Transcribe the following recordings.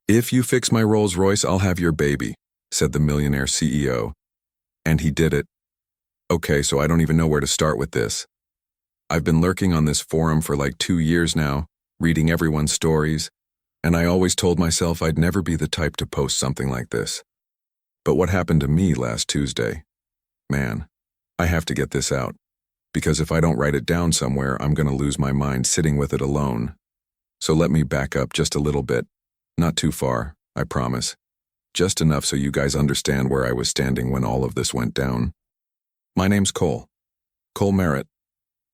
"If you fix my Rolls-Royce, I'll have your baby," said the Millionaire CEO. And he did it. Okay, so I don't even know where to start with this. I've been lurking on this forum for like 2 years now, reading everyone's stories, and I always told myself I'd never be the type to post something like this. But what happened to me last Tuesday? Man, I have to get this out, because if I don't write it down somewhere, I'm going to lose my mind sitting with it alone. So let me back up just a little bit. Not too far, I promise. Just enough so you guys understand where I was standing when all of this went down. My name's Cole. Cole Merritt,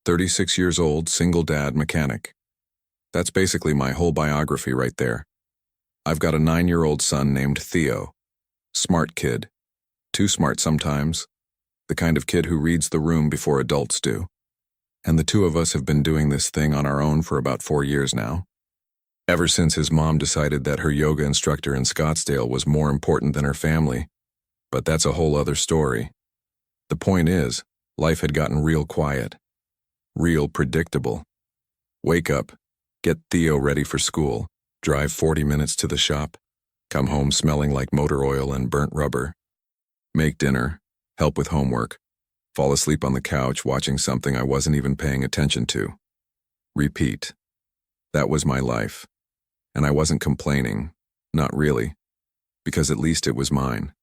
36 years old, single dad, mechanic. That's basically my whole biography right there. I've got a 9-year-old son named Theo. Smart kid. Too smart sometimes. The kind of kid who reads the room before adults do. And the two of us have been doing this thing on our own for about 4 years now. Ever since his mom decided that her yoga instructor in Scottsdale was more important than her family. But that's a whole other story. The point is, life had gotten real quiet. Real predictable. Wake up, get Theo ready for school, drive 40 minutes to the shop, come home smelling like motor oil and burnt rubber, make dinner, help with homework, fall asleep on the couch watching something I wasn't even paying attention to. Repeat. That was my life. And I wasn't complaining, not really, because at least it was mine.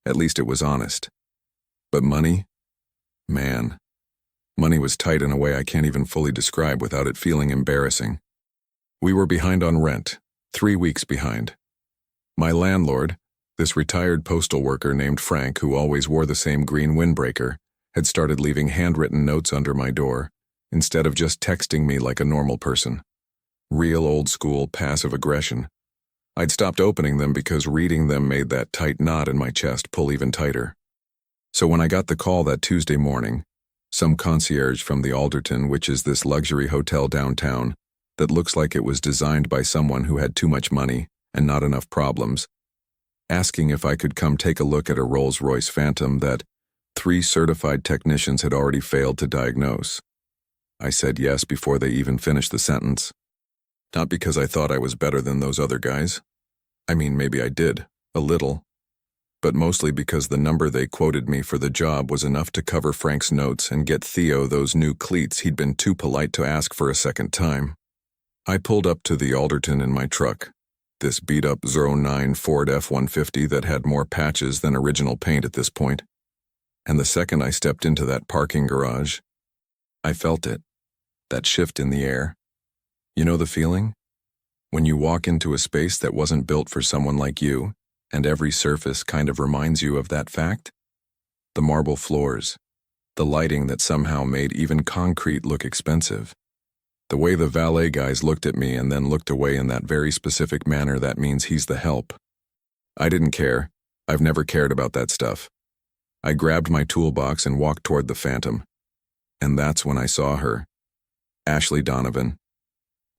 At least it was honest. But money? Man. Money was tight in a way I can't even fully describe without it feeling embarrassing. We were behind on rent, 3 weeks behind. My landlord, this retired postal worker named Frank who always wore the same green windbreaker, had started leaving handwritten notes under my door, instead of just texting me like a normal person. Real old-school passive aggression. I'd stopped opening them because reading them made that tight knot in my chest pull even tighter. So when I got the call that Tuesday morning, some concierge from the Alderton, which is this luxury hotel downtown that looks like it was designed by someone who had too much money and not enough problems, asking if I could come take a look at a Rolls-Royce Phantom that 3 certified technicians had already failed to diagnose. I said yes before they even finished the sentence. Not because I thought I was better than those other guys. I mean, maybe I did, a little. But mostly because the number they quoted me for the job was enough to cover Frank's notes and get Theo those new cleats he'd been too polite to ask for a second time. I pulled up to the Alderton in my truck, this beat-up '09 Ford F-150 that had more patches than original paint at this point. And the second I stepped into that parking garage, I felt it, that shift in the air. You know the feeling? When you walk into a space that wasn't built for someone like you, and every surface kind of reminds you of that fact? The marble floors, the lighting that somehow made even concrete look expensive. The way the valet guys looked at me and then looked away in that very specific manner that means he's the help. I didn't care. I've never cared about that stuff. I grabbed my toolbox and walked toward the Phantom. And that's when I saw her. Ashley Donovan.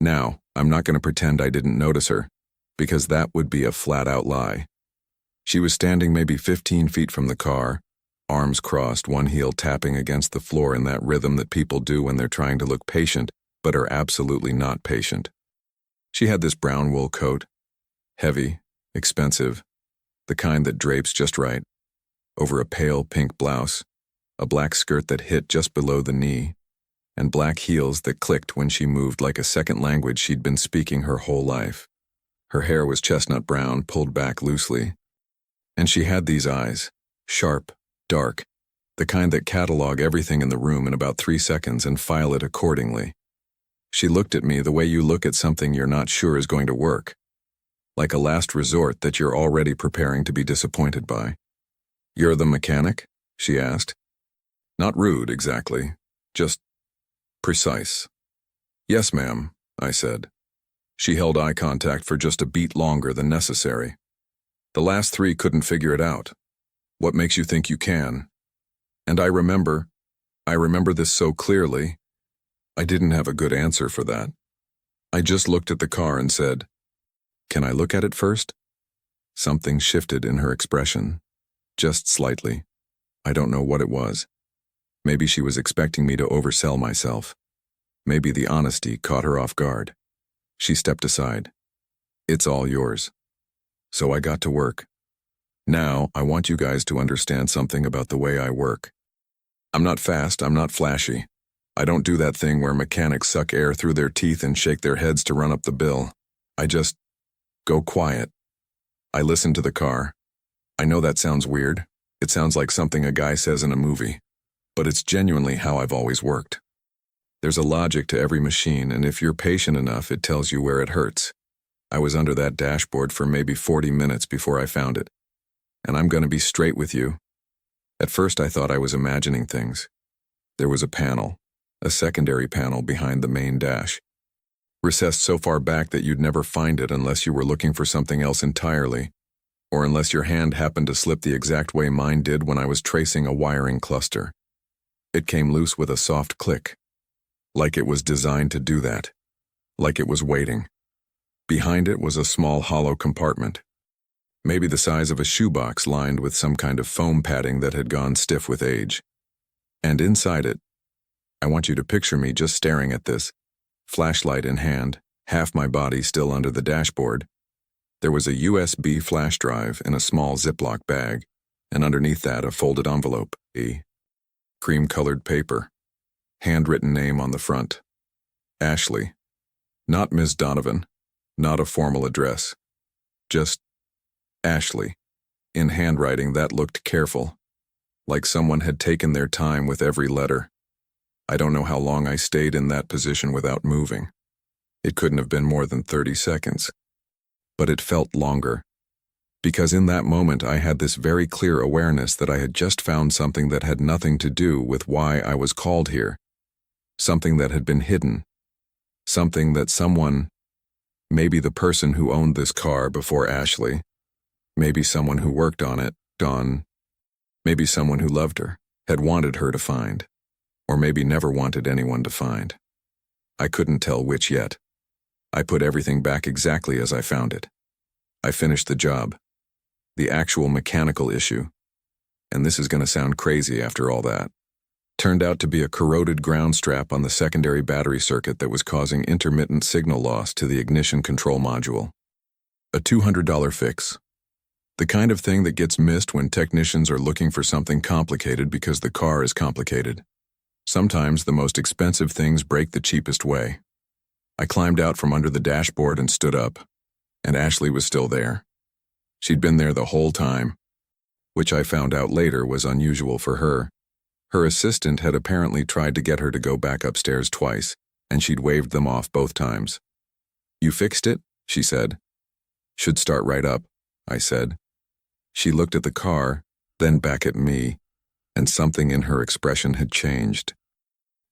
Now, I'm not going to pretend I didn't notice her, because that would be a flat-out lie. She was standing maybe 15 feet from the car, arms crossed, one heel tapping against the floor in that rhythm that people do when they're trying to look patient, but are absolutely not patient. She had this brown wool coat, heavy, expensive, the kind that drapes just right, over a pale pink blouse, a black skirt that hit just below the knee, and black heels that clicked when she moved like a second language she'd been speaking her whole life. Her hair was chestnut brown, pulled back loosely. And she had these eyes, sharp, dark, the kind that catalog everything in the room in about 3 seconds and file it accordingly. She looked at me the way you look at something you're not sure is going to work, like a last resort that you're already preparing to be disappointed by. "You're the mechanic?" she asked. Not rude, exactly, just precise. "Yes, ma'am," I said. She held eye contact for just a beat longer than necessary. "The last 3 couldn't figure it out. What makes you think you can?" And I remember this so clearly. I didn't have a good answer for that. I just looked at the car and said, "Can I look at it first?" Something shifted in her expression, just slightly. I don't know what it was. Maybe she was expecting me to oversell myself. Maybe the honesty caught her off guard. She stepped aside. "It's all yours," So I got to work. Now, I want you guys to understand something about the way I work. I'm not fast, I'm not flashy. I don't do that thing where mechanics suck air through their teeth and shake their heads to run up the bill. I just go quiet. I listen to the car. I know that sounds weird. It sounds like something a guy says in a movie. But it's genuinely how I've always worked. There's a logic to every machine, and if you're patient enough, it tells you where it hurts. I was under that dashboard for maybe 40 minutes before I found it. And I'm going to be straight with you. At first I thought I was imagining things. There was a panel, a secondary panel behind the main dash, recessed so far back that you'd never find it unless you were looking for something else entirely, or unless your hand happened to slip the exact way mine did when I was tracing a wiring cluster. It came loose with a soft click, like it was designed to do that, like it was waiting. Behind it was a small hollow compartment, maybe the size of a shoebox lined with some kind of foam padding that had gone stiff with age. And inside it, I want you to picture me just staring at this, flashlight in hand, half my body still under the dashboard. There was a USB flash drive in a small Ziploc bag, and underneath that a folded envelope, a cream-colored paper, handwritten name on the front. Ashley. Not Ms. Donovan, not a formal address. Just Ashley, in handwriting that looked careful, like someone had taken their time with every letter. I don't know how long I stayed in that position without moving. It couldn't have been more than 30 seconds. But it felt longer, because in that moment I had this very clear awareness that I had just found something that had nothing to do with why I was called here, something that had been hidden, something that someone, maybe the person who owned this car before Ashley, maybe someone who worked on it, Dawn, maybe someone who loved her, had wanted her to find, or maybe never wanted anyone to find. I couldn't tell which yet. I put everything back exactly as I found it. I finished the job, the actual mechanical issue, and this is going to sound crazy after all that, turned out to be a corroded ground strap on the secondary battery circuit that was causing intermittent signal loss to the ignition control module. A $200 fix. The kind of thing that gets missed when technicians are looking for something complicated because the car is complicated. Sometimes the most expensive things break the cheapest way. I climbed out from under the dashboard and stood up, and Ashley was still there. She'd been there the whole time, which I found out later was unusual for her. Her assistant had apparently tried to get her to go back upstairs twice, and she'd waved them off both times. "You fixed it?" she said. "Should start right up," I said. She looked at the car, then back at me, and something in her expression had changed.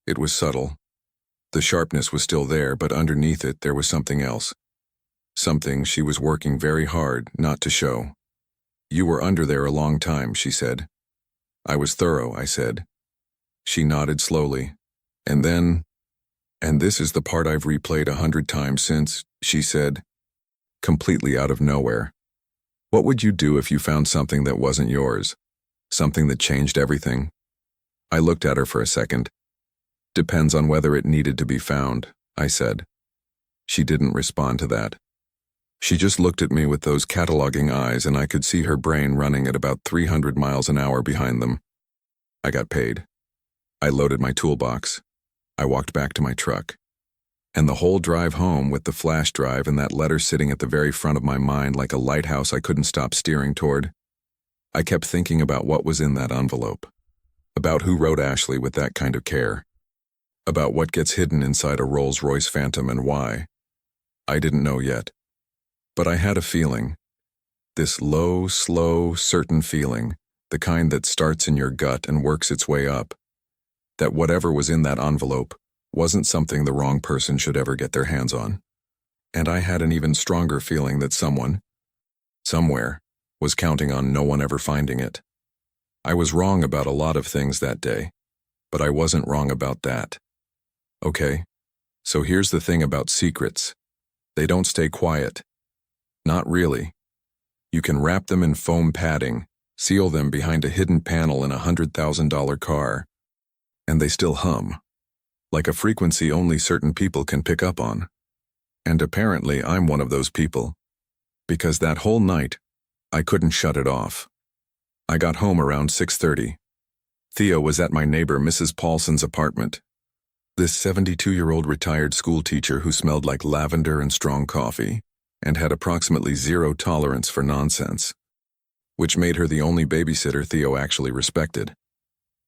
It was subtle. The sharpness was still there, but underneath it there was something else. Something she was working very hard not to show. "You were under there a long time," she said. "I was thorough," I said. She nodded slowly. "And then, and this is the part I've replayed 100 times since," she said, completely out of nowhere. "What would you do if you found something that wasn't yours? Something that changed everything?" I looked at her for a second. "Depends on whether it needed to be found," I said. She didn't respond to that. She just looked at me with those cataloging eyes, and I could see her brain running at about 300 miles an hour behind them. I got paid. I loaded my toolbox. I walked back to my truck. And the whole drive home with the flash drive and that letter sitting at the very front of my mind like a lighthouse I couldn't stop steering toward, I kept thinking about what was in that envelope, about who wrote Ashley with that kind of care, about what gets hidden inside a Rolls-Royce Phantom and why. I didn't know yet. But I had a feeling. This low, slow, certain feeling, the kind that starts in your gut and works its way up, that whatever was in that envelope wasn't something the wrong person should ever get their hands on. And I had an even stronger feeling that someone, somewhere, was counting on no one ever finding it. I was wrong about a lot of things that day, but I wasn't wrong about that. Okay, so here's the thing about secrets. They don't stay quiet. Not really. You can wrap them in foam padding, seal them behind a hidden panel in a $100,000 car, and they still hum, like a frequency only certain people can pick up on. And apparently I'm one of those people. Because that whole night, I couldn't shut it off. I got home around 6:30. Theo was at my neighbor Mrs. Paulson's apartment. This 72-year-old retired schoolteacher who smelled like lavender and strong coffee and had approximately zero tolerance for nonsense, which made her the only babysitter Theo actually respected.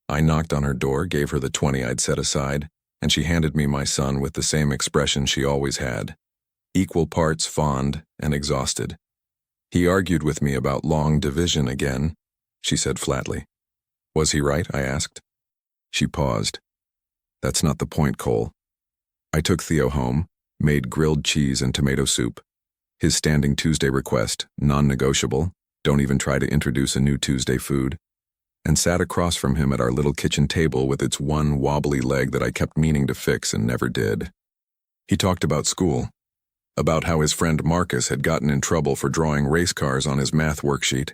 I knocked on her door, gave her the 20 I'd set aside, and she handed me my son with the same expression she always had, equal parts fond and exhausted. He argued with me about long division again, she said flatly. Was he right? I asked. She paused. That's not the point, Cole. I took Theo home, made grilled cheese and tomato soup. His standing Tuesday request, non-negotiable, don't even try to introduce a new Tuesday food, and sat across from him at our little kitchen table with its one wobbly leg that I kept meaning to fix and never did. He talked about school, about how his friend Marcus had gotten in trouble for drawing race cars on his math worksheet,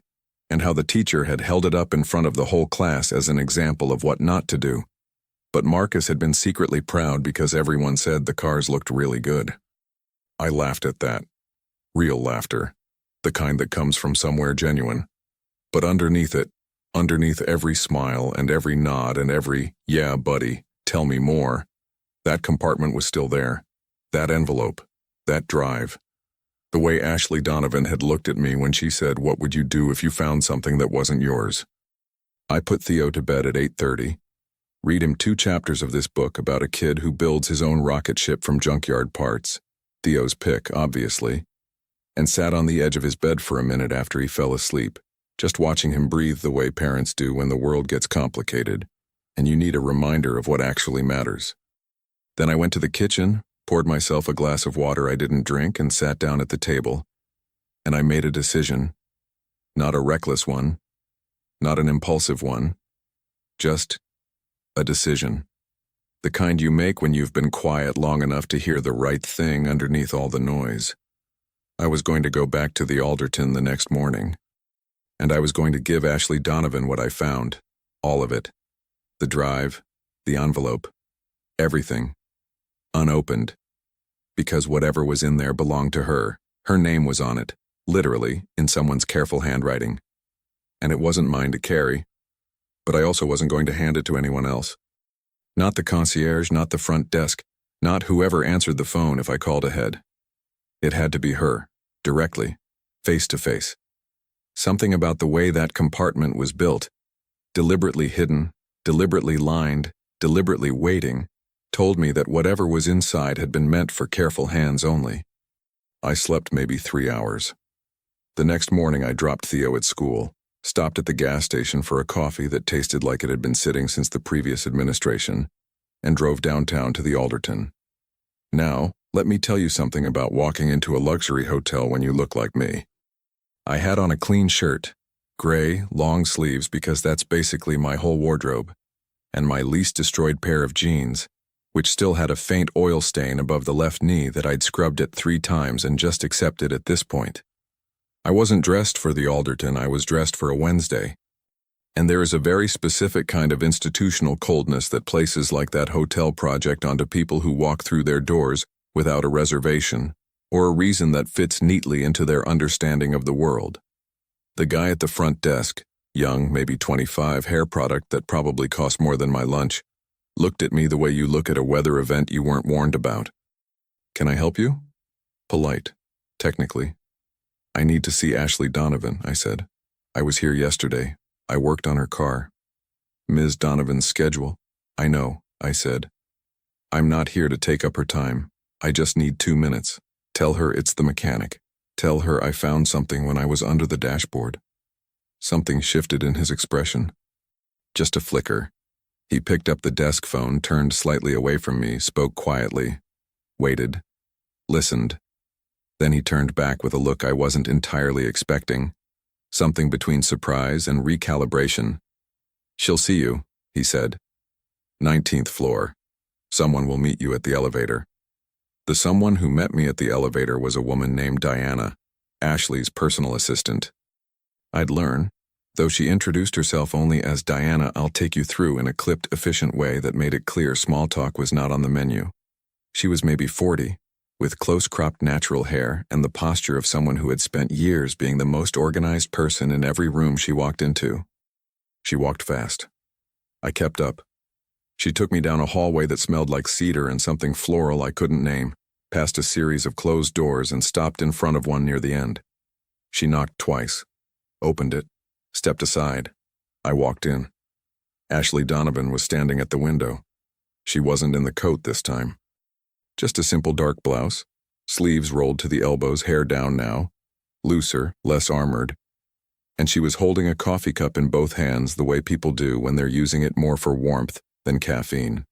and how the teacher had held it up in front of the whole class as an example of what not to do. But Marcus had been secretly proud because everyone said the cars looked really good. I laughed at that. Real laughter. The kind that comes from somewhere genuine. But underneath it, underneath every smile and every nod and every, yeah, buddy, tell me more, that compartment was still there. That envelope. That drive. The way Ashley Donovan had looked at me when she said, "What would you do if you found something that wasn't yours?" I put Theo to bed at 8:30, read him 2 chapters of this book about a kid who builds his own rocket ship from junkyard parts, Theo's pick, obviously, and sat on the edge of his bed for a minute after he fell asleep, just watching him breathe the way parents do when the world gets complicated, and you need a reminder of what actually matters. Then I went to the kitchen, poured myself a glass of water I didn't drink, and sat down at the table, and I made a decision. Not a reckless one, not an impulsive one, just a decision. The kind you make when you've been quiet long enough to hear the right thing underneath all the noise. I was going to go back to the Alderton the next morning, and I was going to give Ashley Donovan what I found, all of it. The drive, the envelope, everything, unopened, because whatever was in there belonged to her. Her name was on it, literally, in someone's careful handwriting. And it wasn't mine to carry, but I also wasn't going to hand it to anyone else. Not the concierge, not the front desk, not whoever answered the phone if I called ahead. It had to be her, directly, face to face. Something about the way that compartment was built, deliberately hidden, deliberately lined, deliberately waiting, told me that whatever was inside had been meant for careful hands only. I slept maybe 3 hours. The next morning I dropped Theo at school, stopped at the gas station for a coffee that tasted like it had been sitting since the previous administration, and drove downtown to the Alderton. Now, let me tell you something about walking into a luxury hotel when you look like me. I had on a clean shirt, gray, long sleeves because that's basically my whole wardrobe, and my least destroyed pair of jeans, which still had a faint oil stain above the left knee that I'd scrubbed it 3 times and just accepted at this point. I wasn't dressed for the Alderton, I was dressed for a Wednesday. And there is a very specific kind of institutional coldness that places like that hotel project onto people who walk through their doors without a reservation, or a reason that fits neatly into their understanding of the world. The guy at the front desk, young, maybe 25, hair product that probably cost more than my lunch, looked at me the way you look at a weather event you weren't warned about. Can I help you? Polite, technically. I need to see Ashley Donovan, I said. I was here yesterday. I worked on her car. Ms. Donovan's schedule? I know, I said. I'm not here to take up her time. I just need 2 minutes. Tell her it's the mechanic. Tell her I found something when I was under the dashboard. Something shifted in his expression. Just a flicker. He picked up the desk phone, turned slightly away from me, spoke quietly, waited, listened. Then he turned back with a look I wasn't entirely expecting, something between surprise and recalibration. She'll see you, he said. 19th floor. Someone will meet you at the elevator. The someone who met me at the elevator was a woman named Diana, Ashley's personal assistant. I'd learn, though she introduced herself only as Diana, I'll take you through in a clipped, efficient way that made it clear small talk was not on the menu. She was maybe 40, with close-cropped natural hair and the posture of someone who had spent years being the most organized person in every room she walked into. She walked fast. I kept up. She took me down a hallway that smelled like cedar and something floral I couldn't name, past a series of closed doors and stopped in front of one near the end. She knocked twice, opened it, stepped aside. I walked in. Ashley Donovan was standing at the window. She wasn't in the coat this time. Just a simple dark blouse, sleeves rolled to the elbows, hair down now, looser, less armored, and she was holding a coffee cup in both hands the way people do when they're using it more for warmth than caffeine.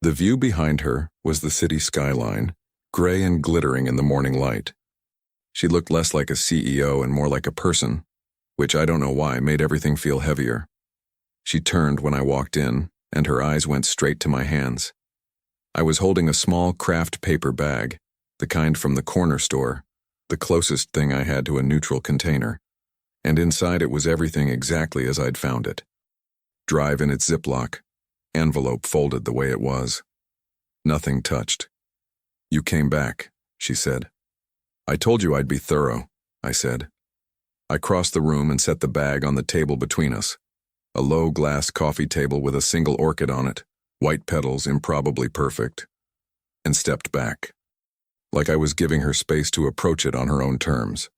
The view behind her was the city skyline, gray and glittering in the morning light. She looked less like a CEO and more like a person, which I don't know why made everything feel heavier. She turned when I walked in, and her eyes went straight to my hands. I was holding a small craft paper bag, the kind from the corner store, the closest thing I had to a neutral container, and inside it was everything exactly as I'd found it. Drive in its Ziploc, envelope folded the way it was. Nothing touched. "You came back," she said. "I told you I'd be thorough," I said. I crossed the room and set the bag on the table between us, a low glass coffee table with a single orchid on it, white petals improbably perfect, and stepped back, like I was giving her space to approach it on her own terms.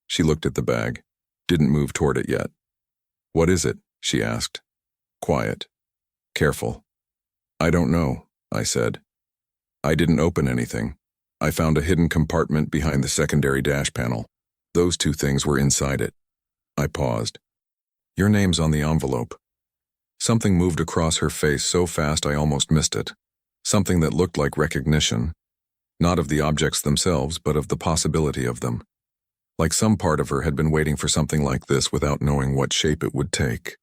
She looked at the bag, didn't move toward it yet. "What is it?" she asked. Quiet. Careful. "I don't know," I said. "I didn't open anything. I found a hidden compartment behind the secondary dash panel. Those two things were inside it." I paused. "Your name's on the envelope." Something moved across her face so fast I almost missed it. Something that looked like recognition, not of the objects themselves, but of the possibility of them. Like some part of her had been waiting for something like this without knowing what shape it would take.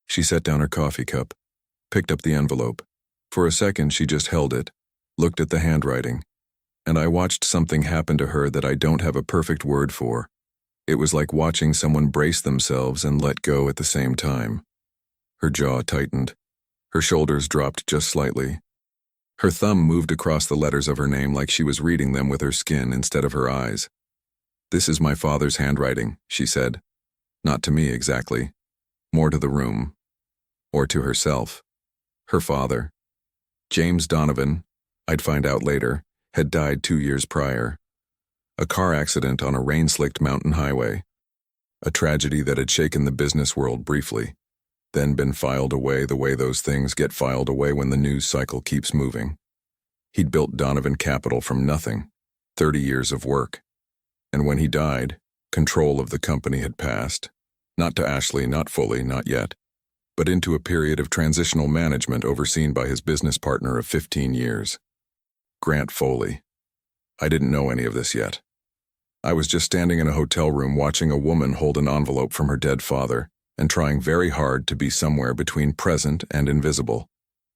She set down her coffee cup, picked up the envelope. For a second she just held it, looked at the handwriting, and I watched something happen to her that I don't have a perfect word for. It was like watching someone brace themselves and let go at the same time. Her jaw tightened. Her shoulders dropped just slightly. Her thumb moved across the letters of her name like she was reading them with her skin instead of her eyes. "This is my father's handwriting," she said. Not to me exactly. More to the room. Or to herself. Her father, James Donovan, I'd find out later, had died 2 years prior. A car accident on a rain-slicked mountain highway. A tragedy that had shaken the business world briefly, then been filed away the way those things get filed away when the news cycle keeps moving. He'd built Donovan Capital from nothing, 30 years of work. And when he died, control of the company had passed. Not to Ashley, not fully, not yet, but into a period of transitional management overseen by his business partner of 15 years. Grant Foley. I didn't know any of this yet. I was just standing in a hotel room watching a woman hold an envelope from her dead father and trying very hard to be somewhere between present and invisible,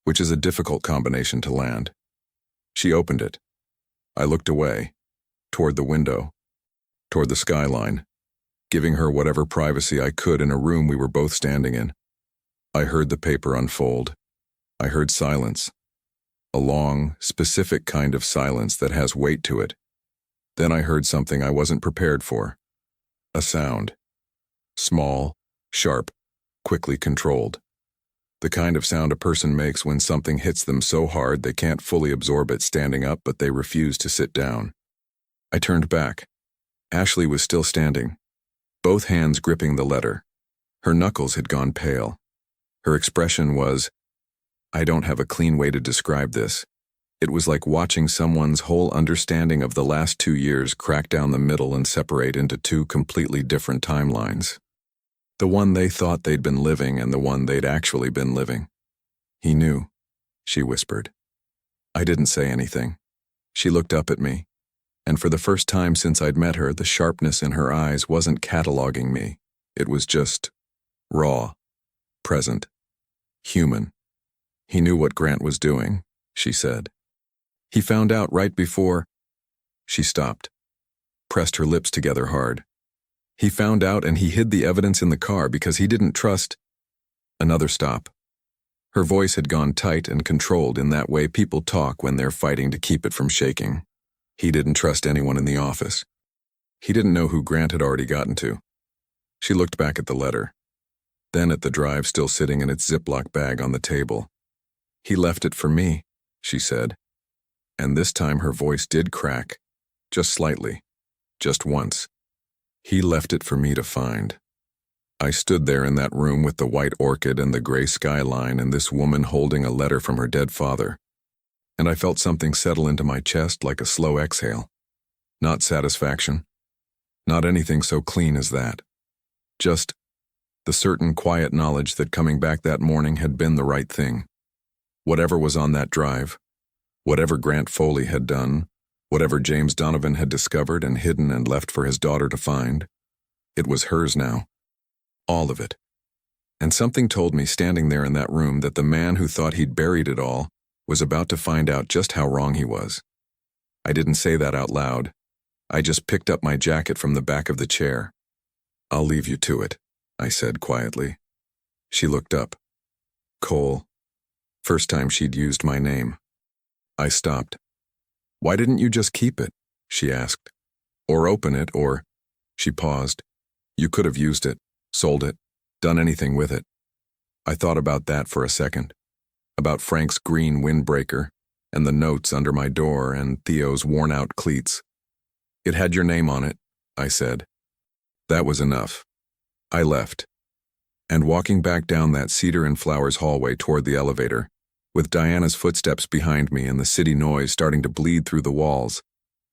which is a difficult combination to land. She opened it. I looked away, toward the window, toward the skyline, giving her whatever privacy I could in a room we were both standing in. I heard the paper unfold. I heard silence. A long, specific kind of silence that has weight to it. Then I heard something I wasn't prepared for. A sound. Small, sharp, quickly controlled. The kind of sound a person makes when something hits them so hard they can't fully absorb it standing up, but they refuse to sit down. I turned back. Ashley was still standing, both hands gripping the letter. Her knuckles had gone pale. Her expression was, I don't have a clean way to describe this. It was like watching someone's whole understanding of the last 2 years crack down the middle and separate into 2 completely different timelines. The one they thought they'd been living and the one they'd actually been living. "He knew," she whispered. I didn't say anything. She looked up at me, and for the first time since I'd met her, the sharpness in her eyes wasn't cataloging me. It was just raw, present, human. "He knew what Grant was doing," she said. "He found out right before—" She stopped, pressed her lips together hard. "He found out and he hid the evidence in the car because he didn't trust—" Another stop. Her voice had gone tight and controlled in that way people talk when they're fighting to keep it from shaking. He didn't trust anyone in the office. He didn't know who Grant had already gotten to. She looked back at the letter, then at the drive still sitting in its Ziploc bag on the table. "He left it for me," she said. And this time her voice did crack, just slightly, just once. "He left it for me to find." I stood there in that room with the white orchid and the gray skyline and this woman holding a letter from her dead father. And I felt something settle into my chest like a slow exhale. Not satisfaction. Not anything so clean as that. Just the certain quiet knowledge that coming back that morning had been the right thing. Whatever was on that drive, whatever Grant Foley had done, whatever James Donovan had discovered and hidden and left for his daughter to find, it was hers now. All of it. And something told me standing there in that room that the man who thought he'd buried it all was about to find out just how wrong he was. I didn't say that out loud. I just picked up my jacket from the back of the chair. "I'll leave you to it," I said quietly. She looked up. Cole. First time she'd used my name. I stopped. "Why didn't you just keep it?" she asked. "Or open it, or—" She paused. "You could have used it, sold it, done anything with it." I thought about that for a second. About Frank's green windbreaker, and the notes under my door, and Theo's worn-out cleats. "It had your name on it," I said. That was enough. I left. And walking back down that cedar and flowers hallway toward the elevator, with Diana's footsteps behind me and the city noise starting to bleed through the walls,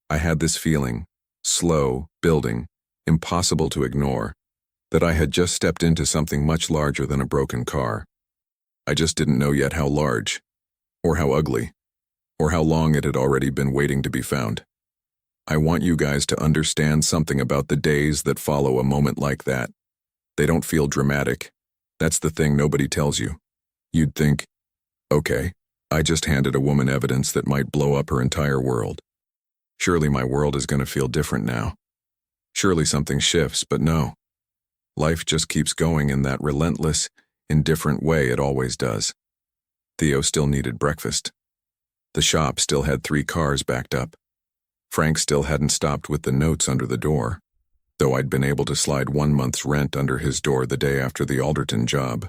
I had this feeling, slow, building, impossible to ignore, that I had just stepped into something much larger than a broken car. I just didn't know yet how large, or how ugly, or how long it had already been waiting to be found. I want you guys to understand something about the days that follow a moment like that. They don't feel dramatic. That's the thing nobody tells you. You'd think, okay, I just handed a woman evidence that might blow up her entire world. Surely my world is going to feel different now. Surely something shifts, but no. Life just keeps going in that relentless, indifferent way it always does. Theo still needed breakfast. The shop still had 3 cars backed up. Frank still hadn't stopped with the notes under the door, though I'd been able to slide 1 month's rent under his door the day after the Alderton job,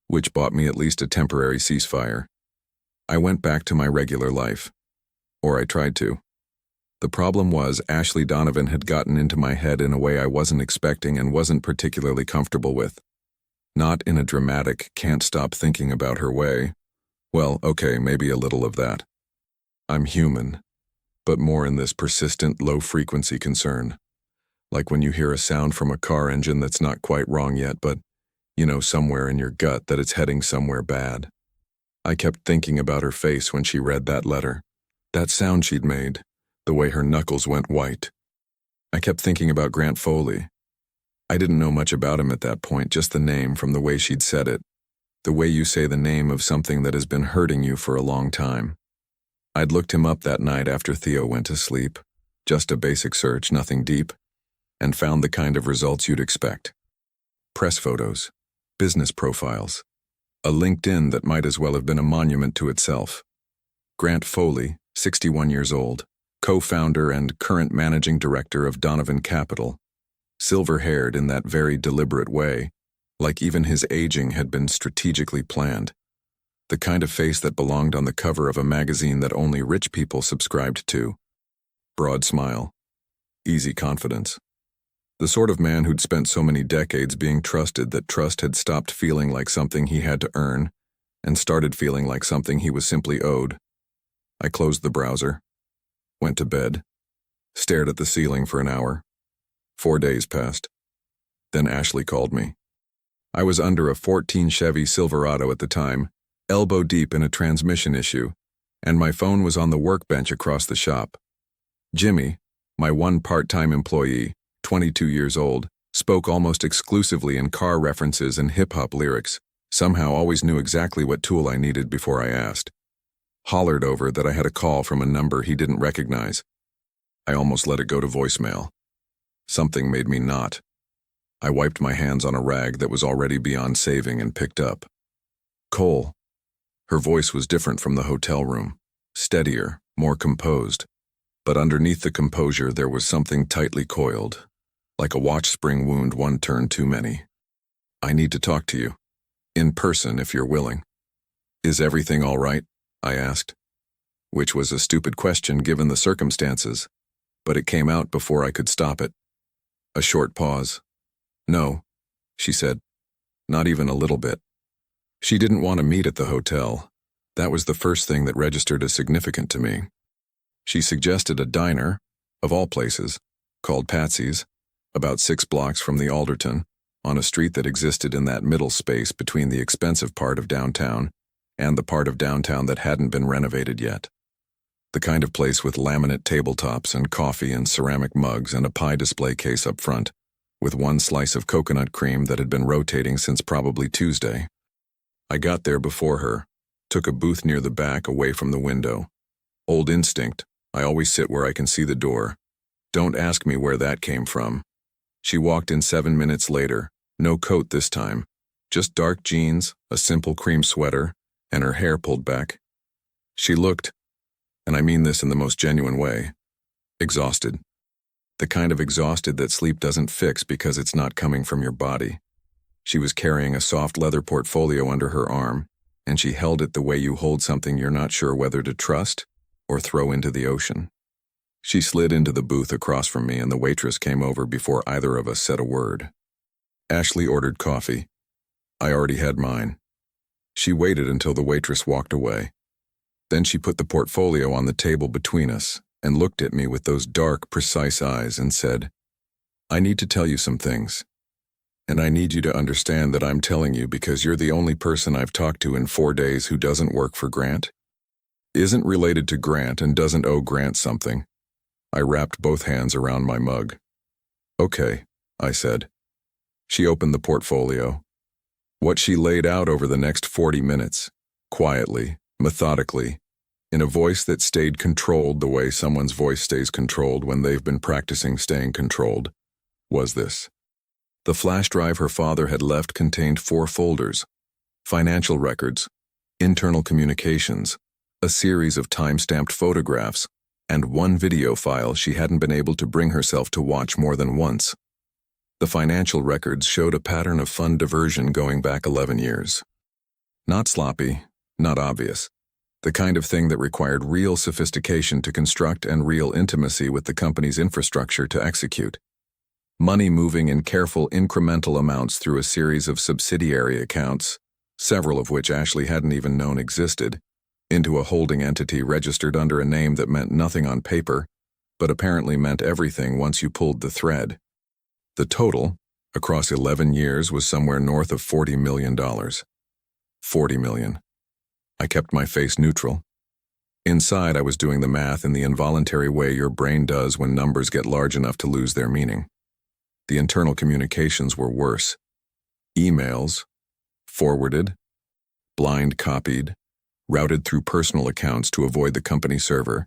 which bought me at least a temporary ceasefire. I went back to my regular life. Or I tried to. The problem was Ashley Donovan had gotten into my head in a way I wasn't expecting and wasn't particularly comfortable with. Not in a dramatic, can't stop thinking about her way. Well, okay, maybe a little of that. I'm human, but more in this persistent, low-frequency concern. Like when you hear a sound from a car engine that's not quite wrong yet, but you know somewhere in your gut that it's heading somewhere bad. I kept thinking about her face when she read that letter. That sound she'd made, the way her knuckles went white. I kept thinking about Grant Foley. I didn't know much about him at that point, just the name from the way she'd said it. The way you say the name of something that has been hurting you for a long time. I'd looked him up that night after Theo went to sleep. Just a basic search, nothing deep. And found the kind of results you'd expect. Press photos. Business profiles. A LinkedIn that might as well have been a monument to itself. Grant Foley, 61 years old, co-founder and current managing director of Donovan Capital. Silver-haired in that very deliberate way, like even his aging had been strategically planned. The kind of face that belonged on the cover of a magazine that only rich people subscribed to. Broad smile. Easy confidence. The sort of man who'd spent so many decades being trusted that trust had stopped feeling like something he had to earn and started feeling like something he was simply owed. I closed the browser, went to bed, stared at the ceiling for an hour. 4 days passed. Then Ashley called me. I was under a 14 Chevy Silverado at the time, elbow deep in a transmission issue, and my phone was on the workbench across the shop. Jimmy, my one part-time employee, 22 years old, spoke almost exclusively in car references and hip-hop lyrics, somehow always knew exactly what tool I needed before I asked. Hollered over that I had a call from a number he didn't recognize. I almost let it go to voicemail. Something made me not. I wiped my hands on a rag that was already beyond saving and picked up. Cole. Her voice was different from the hotel room, steadier, more composed. But underneath the composure there was something tightly coiled, like a watch spring wound one turn too many. "I need to talk to you. In person, if you're willing." "Is everything all right?" I asked, which was a stupid question given the circumstances, but it came out before I could stop it. A short pause. "No," she said. "Not even a little bit." She didn't want to meet at the hotel. That was the first thing that registered as significant to me. She suggested a diner, of all places, called Patsy's, about 6 blocks from the Alderton, on a street that existed in that middle space between the expensive part of downtown and the part of downtown that hadn't been renovated yet. The kind of place with laminate tabletops and coffee and ceramic mugs and a pie display case up front, with one slice of coconut cream that had been rotating since probably Tuesday. I got there before her, took a booth near the back away from the window. Old instinct, I always sit where I can see the door. Don't ask me where that came from. She walked in 7 minutes later, no coat this time, just dark jeans, a simple cream sweater, and her hair pulled back. She looked, and I mean this in the most genuine way, exhausted. The kind of exhausted that sleep doesn't fix because it's not coming from your body. She was carrying a soft leather portfolio under her arm, and she held it the way you hold something you're not sure whether to trust or throw into the ocean. She slid into the booth across from me, and the waitress came over before either of us said a word. Ashley ordered coffee. I already had mine. She waited until the waitress walked away. Then she put the portfolio on the table between us and looked at me with those dark, precise eyes and said, "I need to tell you some things. And I need you to understand that I'm telling you because you're the only person I've talked to in 4 days who doesn't work for Grant, isn't related to Grant, and doesn't owe Grant something." I wrapped both hands around my mug. "Okay," I said. She opened the portfolio. What she laid out over the next 40 minutes, quietly, methodically, in a voice that stayed controlled the way someone's voice stays controlled when they've been practicing staying controlled, was this. The flash drive her father had left contained 4 folders: financial records, internal communications, a series of time-stamped photographs, and 1 video file she hadn't been able to bring herself to watch more than once. The financial records showed a pattern of fund diversion going back 11 years. Not sloppy, not obvious. The kind of thing that required real sophistication to construct and real intimacy with the company's infrastructure to execute. Money moving in careful incremental amounts through a series of subsidiary accounts, several of which Ashley hadn't even known existed, into a holding entity registered under a name that meant nothing on paper, but apparently meant everything once you pulled the thread. The total, across 11 years, was somewhere north of $40 million. 40 million. I kept my face neutral. Inside, I was doing the math in the involuntary way your brain does when numbers get large enough to lose their meaning. The internal communications were worse. Emails, forwarded, blind copied, routed through personal accounts to avoid the company server,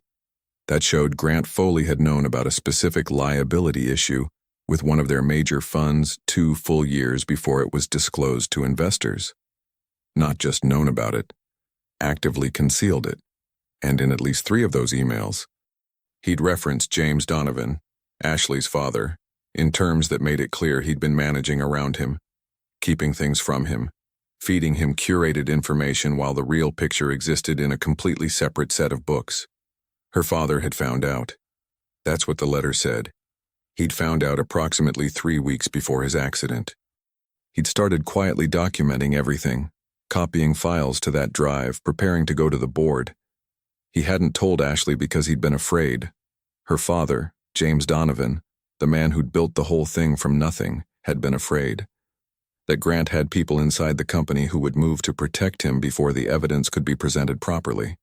that showed Grant Foley had known about a specific liability issue with one of their major funds 2 full years before it was disclosed to investors. Not just known about it, actively concealed it, and in at least 3 of those emails, he'd referenced James Donovan, Ashley's father, in terms that made it clear he'd been managing around him, keeping things from him, feeding him curated information while the real picture existed in a completely separate set of books. Her father had found out. That's what the letter said. He'd found out approximately 3 weeks before his accident. He'd started quietly documenting everything, copying files to that drive, preparing to go to the board. He hadn't told Ashley because he'd been afraid. Her father, James Donovan, the man who'd built the whole thing from nothing, had been afraid. That Grant had people inside the company who would move to protect him before the evidence could be presented properly.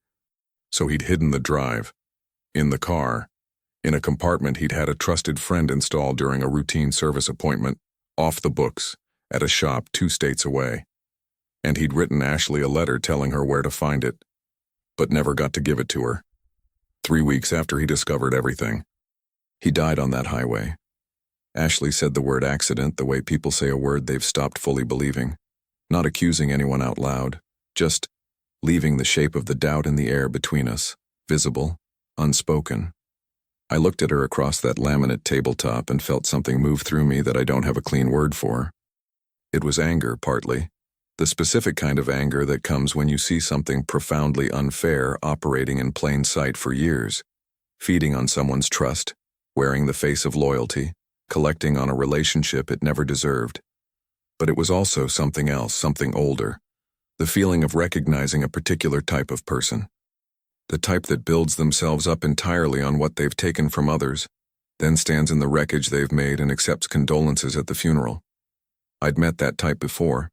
So he'd hidden the drive, in the car, in a compartment he'd had a trusted friend install during a routine service appointment, off the books, at a shop 2 states away. And he'd written Ashley a letter telling her where to find it, but never got to give it to her. 3 weeks after he discovered everything. He died on that highway. Ashley said the word accident the way people say a word they've stopped fully believing, not accusing anyone out loud, just leaving the shape of the doubt in the air between us, visible, unspoken. I looked at her across that laminate tabletop and felt something move through me that I don't have a clean word for. It was anger, partly. The specific kind of anger that comes when you see something profoundly unfair operating in plain sight for years, feeding on someone's trust, wearing the face of loyalty, collecting on a relationship it never deserved. But it was also something else, something older, the feeling of recognizing a particular type of person. The type that builds themselves up entirely on what they've taken from others, then stands in the wreckage they've made and accepts condolences at the funeral. I'd met that type before,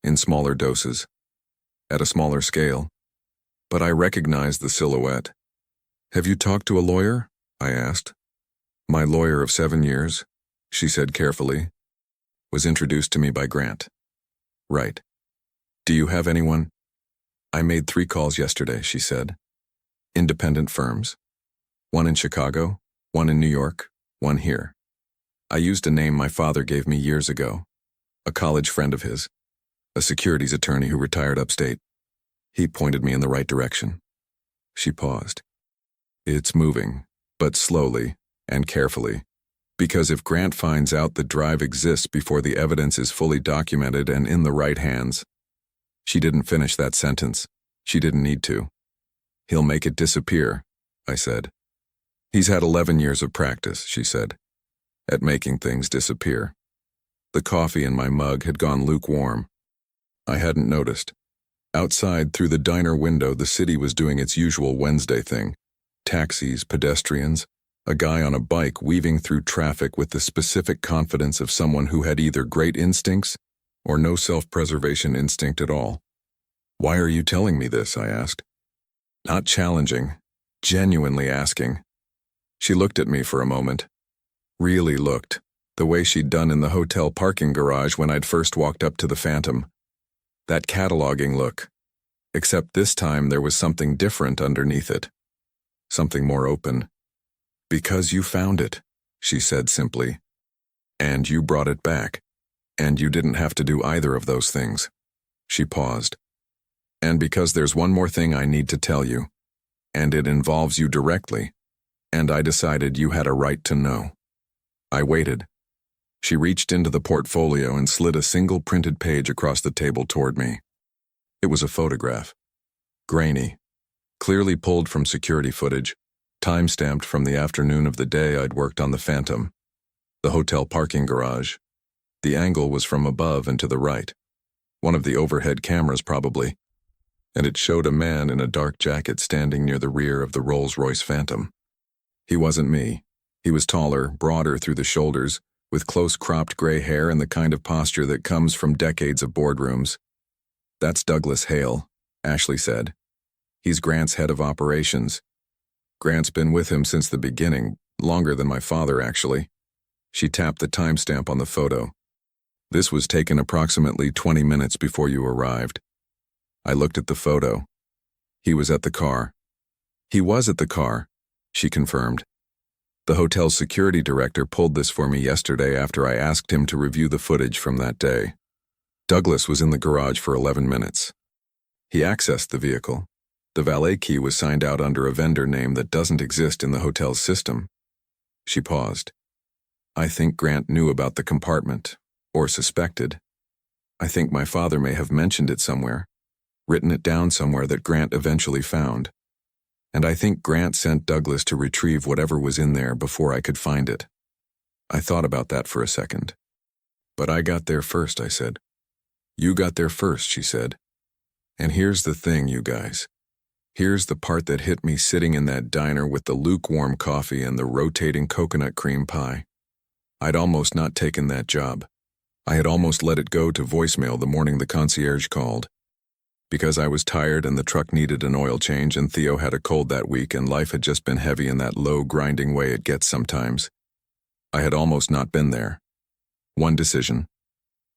in smaller doses, at a smaller scale, but I recognized the silhouette. "Have you talked to a lawyer?" I asked. "My lawyer of 7 years," she said carefully, "was introduced to me by Grant." "Right. Do you have anyone?" "I made 3 calls yesterday," she said. "Independent firms. 1 in Chicago, 1 in New York, 1 here. I used a name my father gave me years ago, a college friend of his, a securities attorney who retired upstate. He pointed me in the right direction." She paused. "It's moving, but slowly and carefully, because if Grant finds out the drive exists before the evidence is fully documented and in the right hands—" She didn't finish that sentence. She didn't need to. "He'll make it disappear," I said. "He's had 11 years of practice," she said, "at making things disappear." The coffee in my mug had gone lukewarm. I hadn't noticed. Outside, through the diner window, the city was doing its usual Wednesday thing. Taxis, pedestrians, a guy on a bike weaving through traffic with the specific confidence of someone who had either great instincts or no self-preservation instinct at all. "Why are you telling me this?" I asked. Not challenging, genuinely asking. She looked at me for a moment. Really looked, the way she'd done in the hotel parking garage when I'd first walked up to the Phantom. That cataloging look, except this time there was something different underneath it. Something more open. "Because you found it," she said simply. "And you brought it back. And you didn't have to do either of those things." She paused. "And because there's one more thing I need to tell you, and it involves you directly, and I decided you had a right to know." I waited. She reached into the portfolio and slid a single printed page across the table toward me. It was a photograph. Grainy, clearly pulled from security footage, time-stamped from the afternoon of the day I'd worked on the Phantom, the hotel parking garage. The angle was from above and to the right. One of the overhead cameras, probably. And it showed a man in a dark jacket standing near the rear of the Rolls-Royce Phantom. He wasn't me. He was taller, broader through the shoulders, with close-cropped gray hair and the kind of posture that comes from decades of boardrooms. "That's Douglas Hale," Ashley said. "He's Grant's head of operations. Grant's been with him since the beginning, longer than my father, actually." She tapped the timestamp on the photo. "This was taken approximately 20 minutes before you arrived." I looked at the photo. He was at the car. "He was at the car," she confirmed. "The hotel's security director pulled this for me yesterday after I asked him to review the footage from that day. Douglas was in the garage for 11 minutes. He accessed the vehicle. The valet key was signed out under a vendor name that doesn't exist in the hotel's system." She paused. "I think Grant knew about the compartment, or suspected. I think my father may have mentioned it somewhere, written it down somewhere that Grant eventually found. And I think Grant sent Douglas to retrieve whatever was in there before I could find it." I thought about that for a second. "But I got there first," I said. "You got there first," she said. "And here's the thing, you guys. Here's the part that hit me sitting in that diner with the lukewarm coffee and the rotating coconut cream pie. I'd almost not taken that job. I had almost let it go to voicemail the morning the concierge called. Because I was tired and the truck needed an oil change and Theo had a cold that week and life had just been heavy in that low, grinding way it gets sometimes. I had almost not been there. One decision.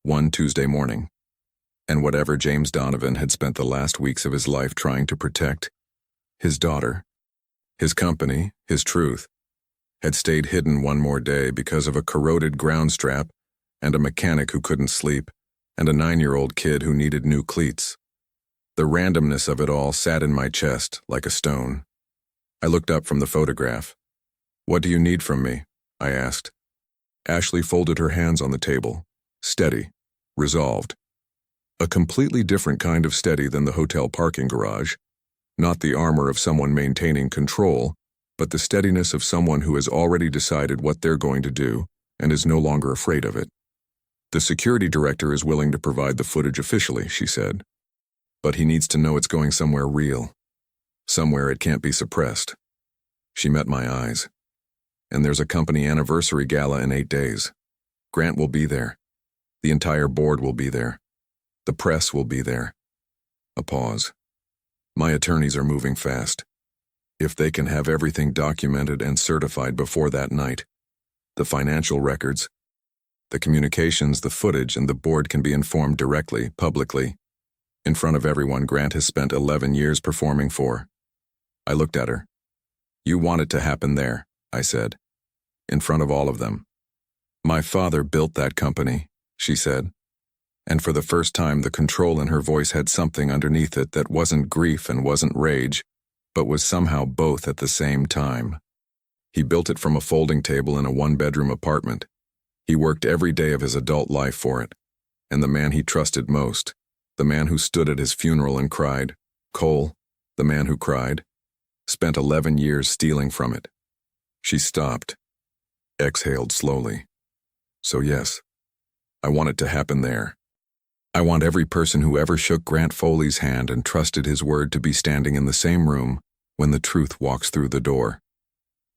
One Tuesday morning. And whatever James Donovan had spent the last weeks of his life trying to protect, his daughter, his company, his truth, had stayed hidden one more day because of a corroded ground strap and a mechanic who couldn't sleep and a 9-year-old kid who needed new cleats. The randomness of it all sat in my chest like a stone. I looked up from the photograph. "What do you need from me?" I asked. Ashley folded her hands on the table, steady, resolved. A completely different kind of steady than the hotel parking garage. Not the armor of someone maintaining control, but the steadiness of someone who has already decided what they're going to do and is no longer afraid of it. "The security director is willing to provide the footage officially," she said. "But he needs to know it's going somewhere real. Somewhere it can't be suppressed." She met my eyes. "And there's a company anniversary gala in 8 days. Grant will be there. The entire board will be there. The press will be there." A pause. "My attorneys are moving fast. If they can have everything documented and certified before that night, the financial records, the communications, the footage, and the board can be informed directly, publicly, in front of everyone Grant has spent 11 years performing for." I looked at her. "You want it to happen there," I said. "In front of all of them." "My father built that company," she said. And for the first time the control in her voice had something underneath it that wasn't grief and wasn't rage, but was somehow both at the same time. "He built it from a folding table in a one-bedroom apartment. He worked every day of his adult life for it. And the man he trusted most, the man who stood at his funeral and cried, Cole, the man who cried, spent 11 years stealing from it." She stopped, exhaled slowly. "So yes, I want it to happen there. I want every person who ever shook Grant Foley's hand and trusted his word to be standing in the same room when the truth walks through the door."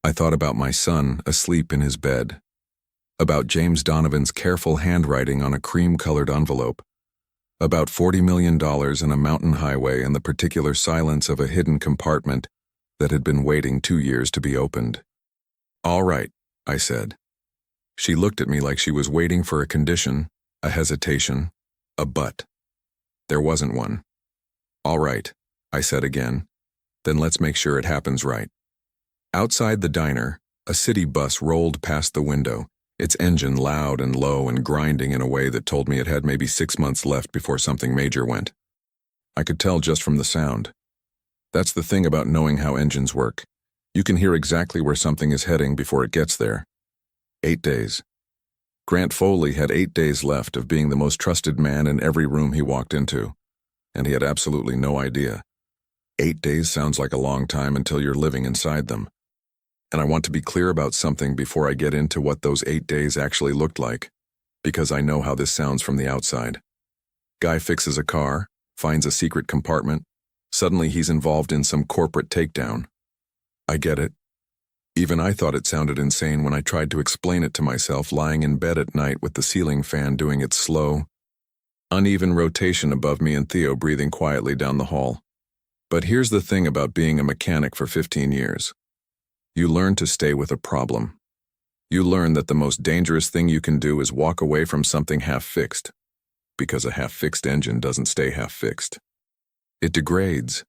I thought about my son asleep in his bed, about James Donovan's careful handwriting on a cream-colored envelope, about $40 million in a mountain highway and the particular silence of a hidden compartment that had been waiting 2 years to be opened. "All right," I said. She looked at me like she was waiting for a condition, a hesitation, a but. There wasn't one. "All right," I said again. "Then let's make sure it happens right." Outside the diner, a city bus rolled past the window, its engine loud and low and grinding in a way that told me it had maybe 6 months left before something major went. I could tell just from the sound. That's the thing about knowing how engines work. You can hear exactly where something is heading before it gets there. 8 days. Grant Foley had 8 days left of being the most trusted man in every room he walked into, and he had absolutely no idea. 8 days sounds like a long time until you're living inside them. And I want to be clear about something before I get into what those 8 days actually looked like, because I know how this sounds from the outside. Guy fixes a car, finds a secret compartment, suddenly he's involved in some corporate takedown. I get it. Even I thought it sounded insane when I tried to explain it to myself lying in bed at night with the ceiling fan doing its slow, uneven rotation above me and Theo breathing quietly down the hall. But here's the thing about being a mechanic for 15 years. You learn to stay with a problem. You learn that the most dangerous thing you can do is walk away from something half-fixed, because a half-fixed engine doesn't stay half-fixed. It degrades.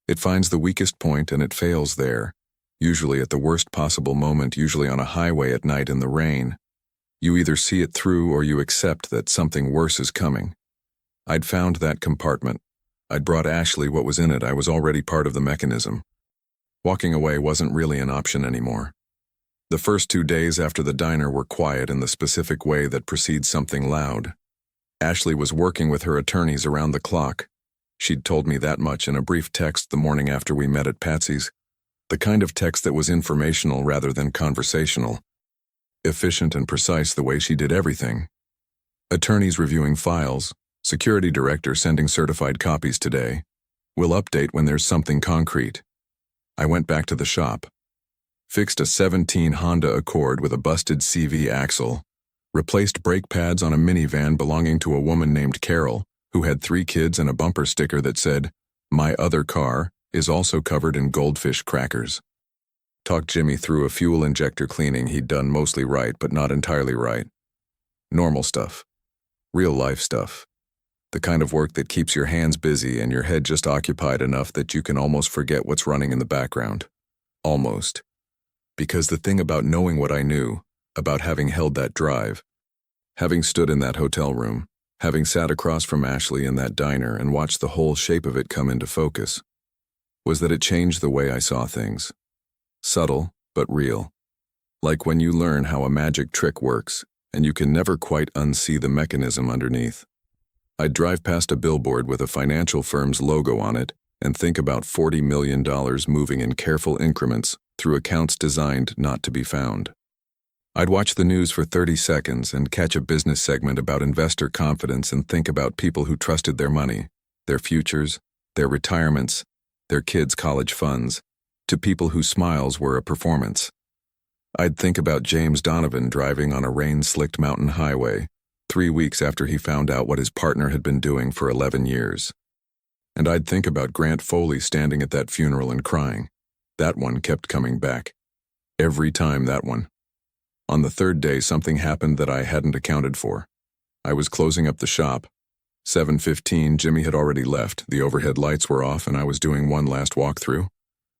It finds the weakest point and it fails there, usually at the worst possible moment, usually on a highway at night in the rain. You either see it through or you accept that something worse is coming. I'd found that compartment. I'd brought Ashley what was in it. I was already part of the mechanism. Walking away wasn't really an option anymore. The first 2 days after the diner were quiet in the specific way that precedes something loud. Ashley was working with her attorneys around the clock. She'd told me that much in a brief text the morning after we met at Patsy's. The kind of text that was informational rather than conversational. Efficient and precise the way she did everything. Attorneys reviewing files, security director sending certified copies today. We'll update when there's something concrete. I went back to the shop. Fixed a 17 Honda Accord with a busted CV axle. Replaced brake pads on a minivan belonging to a woman named Carol, who had 3 kids and a bumper sticker that said, "My other car is also covered in goldfish crackers." Talked Jimmy through a fuel injector cleaning he'd done mostly right but not entirely right. Normal stuff. Real life stuff. The kind of work that keeps your hands busy and your head just occupied enough that you can almost forget what's running in the background. Almost. Because the thing about knowing what I knew, about having held that drive, having stood in that hotel room, having sat across from Ashley in that diner and watched the whole shape of it come into focus, was that it changed the way I saw things. Subtle, but real. Like when you learn how a magic trick works, and you can never quite unsee the mechanism underneath. I'd drive past a billboard with a financial firm's logo on it and think about $40 million moving in careful increments through accounts designed not to be found. I'd watch the news for 30 seconds and catch a business segment about investor confidence and think about people who trusted their money, their futures, their retirements, their kids' college funds, to people whose smiles were a performance. I'd think about James Donovan driving on a rain-slicked mountain highway 3 weeks after he found out what his partner had been doing for 11 years. And I'd think about Grant Foley standing at that funeral and crying. That one kept coming back. Every time, that one. On the third day, something happened that I hadn't accounted for. I was closing up the shop. 7:15, Jimmy had already left, the overhead lights were off, and I was doing one last walkthrough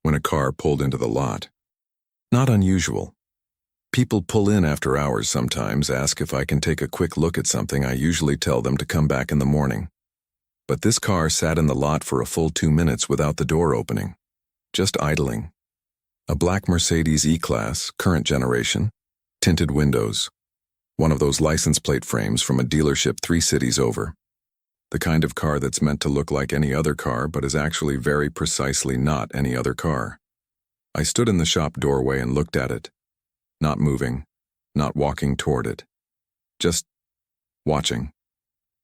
when a car pulled into the lot. Not unusual. People pull in after hours sometimes, ask if I can take a quick look at something. I usually tell them to come back in the morning. But this car sat in the lot for a full 2 minutes without the door opening, just idling. A black Mercedes E-Class, current generation, tinted windows. One of those license plate frames from a dealership 3 cities over. The kind of car that's meant to look like any other car but is actually very precisely not any other car. I stood in the shop doorway and looked at it. Not moving, not walking toward it. Just watching.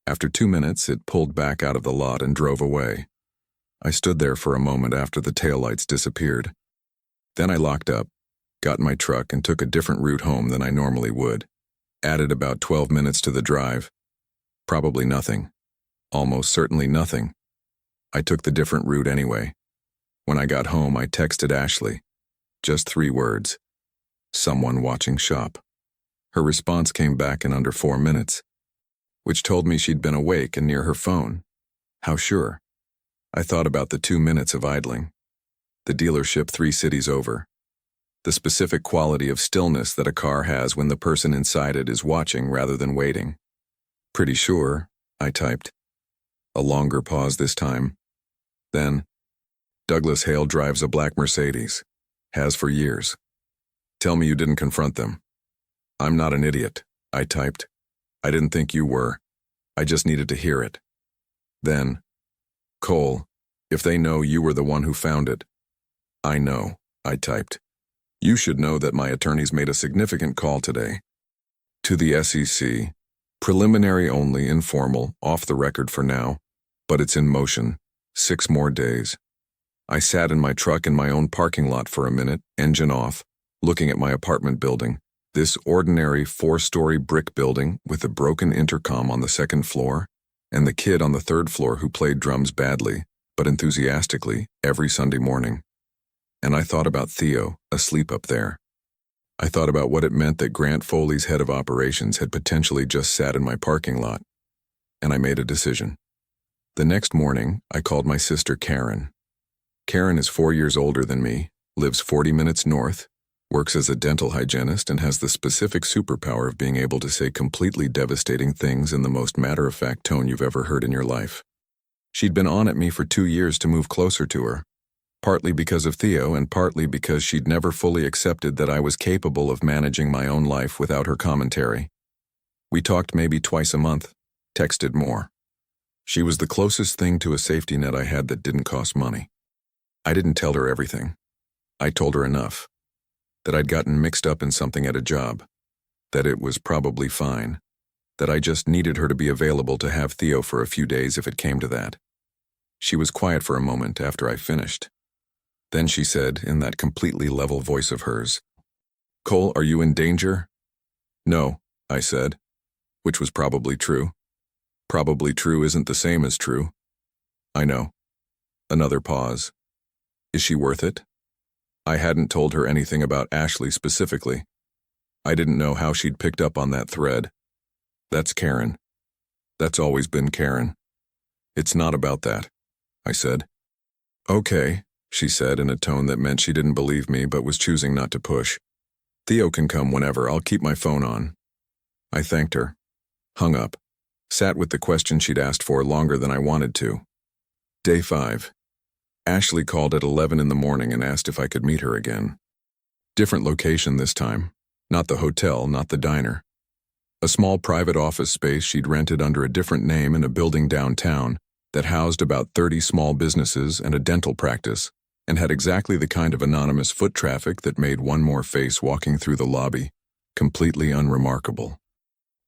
After 2 minutes, it pulled back out of the lot and drove away. I stood there for a moment after the taillights disappeared. Then I locked up, got in my truck, and took a different route home than I normally would. Added about 12 minutes to the drive. Probably nothing. Almost certainly nothing. I took the different route anyway. When I got home, I texted Ashley. Just 3 words. Someone watching shop. Her response came back in under 4 minutes, which told me she'd been awake and near her phone. How sure? I thought about the 2 minutes of idling. The dealership 3 cities over. The specific quality of stillness that a car has when the person inside it is watching rather than waiting. Pretty sure, I typed. A longer pause this time. Then, Douglas Hale drives a black Mercedes. Has for years. Tell me you didn't confront them. I'm not an idiot, I typed. I didn't think you were. I just needed to hear it. Then, Cole, if they know you were the one who found it. I know, I typed. You should know that my attorneys made a significant call today. To the SEC. Preliminary only, informal, off the record for now. But it's in motion. 6 more days. I sat in my truck in my own parking lot for a minute, engine off, looking at my apartment building, this ordinary 4-story brick building with a broken intercom on the 2nd floor, and the kid on the 3rd floor who played drums badly, but enthusiastically, every Sunday morning. And I thought about Theo, asleep up there. I thought about what it meant that Grant Foley's head of operations had potentially just sat in my parking lot. And I made a decision. The next morning, I called my sister Karen. Karen is 4 years older than me, lives 40 minutes north, works as a dental hygienist, and has the specific superpower of being able to say completely devastating things in the most matter-of-fact tone you've ever heard in your life. She'd been on at me for 2 years to move closer to her, partly because of Theo and partly because she'd never fully accepted that I was capable of managing my own life without her commentary. We talked maybe twice a month, texted more. She was the closest thing to a safety net I had that didn't cost money. I didn't tell her everything. I told her enough. That I'd gotten mixed up in something at a job. That it was probably fine. That I just needed her to be available to have Theo for a few days if it came to that. She was quiet for a moment after I finished. Then she said, in that completely level voice of hers, "Cole, are you in danger?" "No," I said, which was probably true. Probably true isn't the same as true. I know. Another pause. Is she worth it? I hadn't told her anything about Ashley specifically. I didn't know how she'd picked up on that thread. That's Karen. That's always been Karen. It's not about that, I said. Okay, she said in a tone that meant she didn't believe me but was choosing not to push. Theo can come whenever, I'll keep my phone on. I thanked her. Hung up. Sat with the question she'd asked for longer than I wanted to. Day 5. Ashley called at 11 in the morning and asked if I could meet her again. Different location this time. Not the hotel, not the diner. A small private office space she'd rented under a different name in a building downtown that housed about 30 small businesses and a dental practice, and had exactly the kind of anonymous foot traffic that made one more face walking through the lobby completely unremarkable.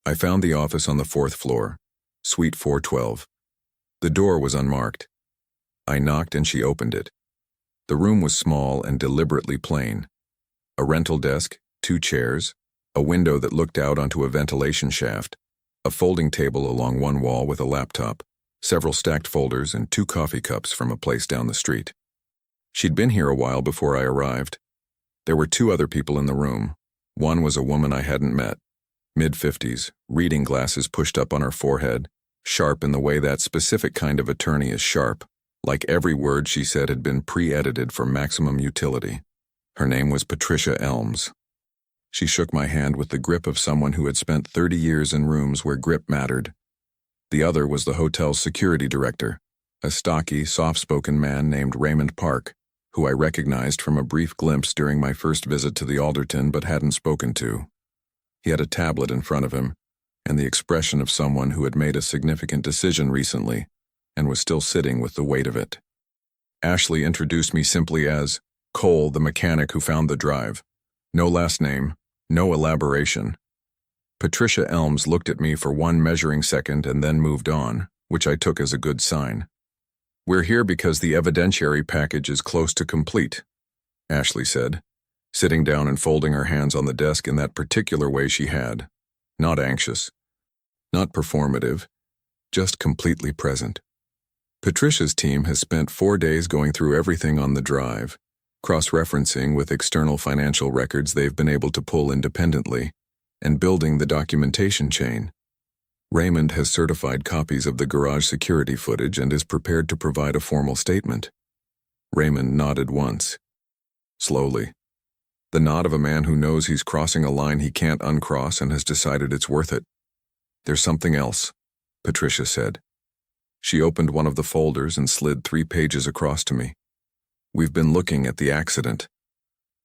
I found the office on the 4th floor, Suite 412. The door was unmarked. I knocked and she opened it. The room was small and deliberately plain. A rental desk, 2 chairs, a window that looked out onto a ventilation shaft, a folding table along one wall with a laptop, several stacked folders, and 2 coffee cups from a place down the street. She'd been here a while before I arrived. There were 2 other people in the room. One was a woman I hadn't met, mid-50s, reading glasses pushed up on her forehead, sharp in the way that specific kind of attorney is sharp, like every word she said had been pre-edited for maximum utility. Her name was Patricia Elms. She shook my hand with the grip of someone who had spent 30 years in rooms where grip mattered. The other was the hotel's security director, a stocky, soft-spoken man named Raymond Park, who I recognized from a brief glimpse during my first visit to the Alderton but hadn't spoken to. He had a tablet in front of him, and the expression of someone who had made a significant decision recently and was still sitting with the weight of it. Ashley introduced me simply as Cole, the mechanic who found the drive. No last name, no elaboration. Patricia Elms looked at me for one measuring second and then moved on, which I took as a good sign. "We're here because the evidentiary package is close to complete," Ashley said, sitting down and folding her hands on the desk in that particular way she had. Not anxious, not performative, just completely present. Patricia's team has spent 4 days going through everything on the drive, cross-referencing with external financial records they've been able to pull independently, and building the documentation chain. Raymond has certified copies of the garage security footage and is prepared to provide a formal statement. Raymond nodded once. Slowly. The nod of a man who knows he's crossing a line he can't uncross and has decided it's worth it. "There's something else," Patricia said. She opened one of the folders and slid 3 pages across to me. "We've been looking at the accident."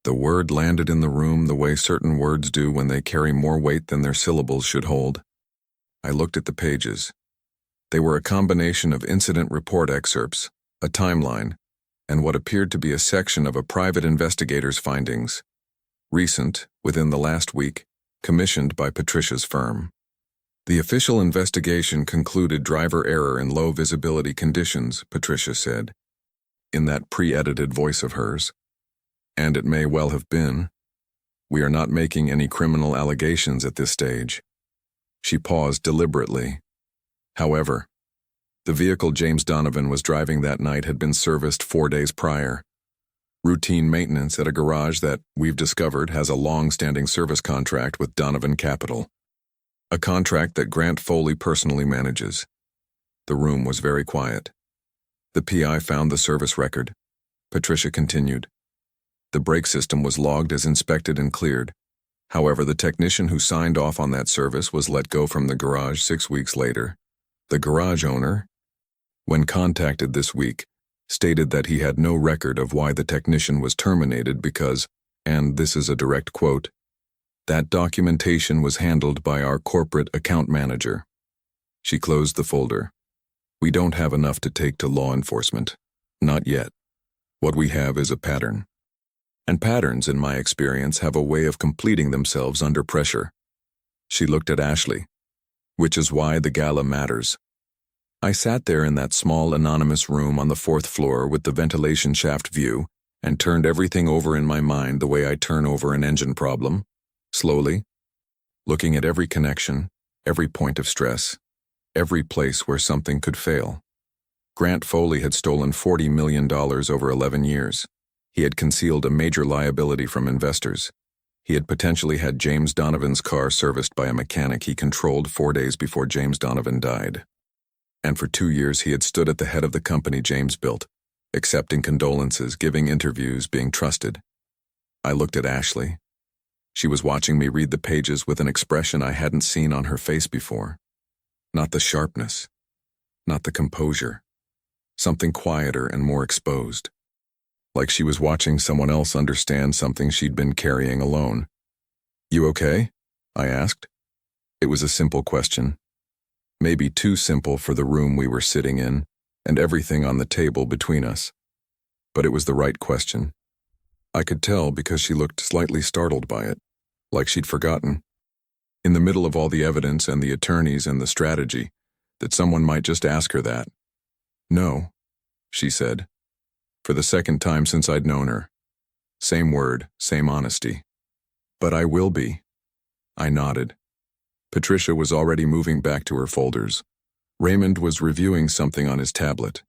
The word landed in the room the way certain words do when they carry more weight than their syllables should hold. I looked at the pages. They were a combination of incident report excerpts, a timeline, and what appeared to be a section of a private investigator's findings. Recent, within the last week, commissioned by Patricia's firm. The official investigation concluded driver error in low visibility conditions, Patricia said, in that pre-edited voice of hers. And it may well have been. We are not making any criminal allegations at this stage. She paused deliberately. However, the vehicle James Donovan was driving that night had been serviced 4 days prior. Routine maintenance at a garage that, we've discovered, has a long-standing service contract with Donovan Capital. A contract that Grant Foley personally manages. The room was very quiet. The PI found the service record. Patricia continued. The brake system was logged as inspected and cleared. However, the technician who signed off on that service was let go from the garage 6 weeks later. The garage owner, when contacted this week, stated that he had no record of why the technician was terminated because, and this is a direct quote, "That documentation was handled by our corporate account manager." She closed the folder. "We don't have enough to take to law enforcement. Not yet. What we have is a pattern. And patterns, in my experience, have a way of completing themselves under pressure." She looked at Ashley. "Which is why the gala matters." I sat there in that small anonymous room on the 4th floor with the ventilation shaft view and turned everything over in my mind the way I turn over an engine problem, slowly, looking at every connection, every point of stress, every place where something could fail. Grant Foley had stolen $40 million over 11 years. He had concealed a major liability from investors. He had potentially had James Donovan's car serviced by a mechanic he controlled 4 days before James Donovan died. And for 2 years he had stood at the head of the company James built, accepting condolences, giving interviews, being trusted. I looked at Ashley. She was watching me read the pages with an expression I hadn't seen on her face before. Not the sharpness, not the composure, something quieter and more exposed. Like she was watching someone else understand something she'd been carrying alone. You okay? I asked. It was a simple question. Maybe too simple for the room we were sitting in and everything on the table between us. But it was the right question. I could tell because she looked slightly startled by it, like she'd forgotten, in the middle of all the evidence and the attorneys and the strategy, that someone might just ask her that. No, she said, for the second time since I'd known her. Same word, same honesty. But I will be. I nodded. Patricia was already moving back to her folders. Raymond was reviewing something on his tablet.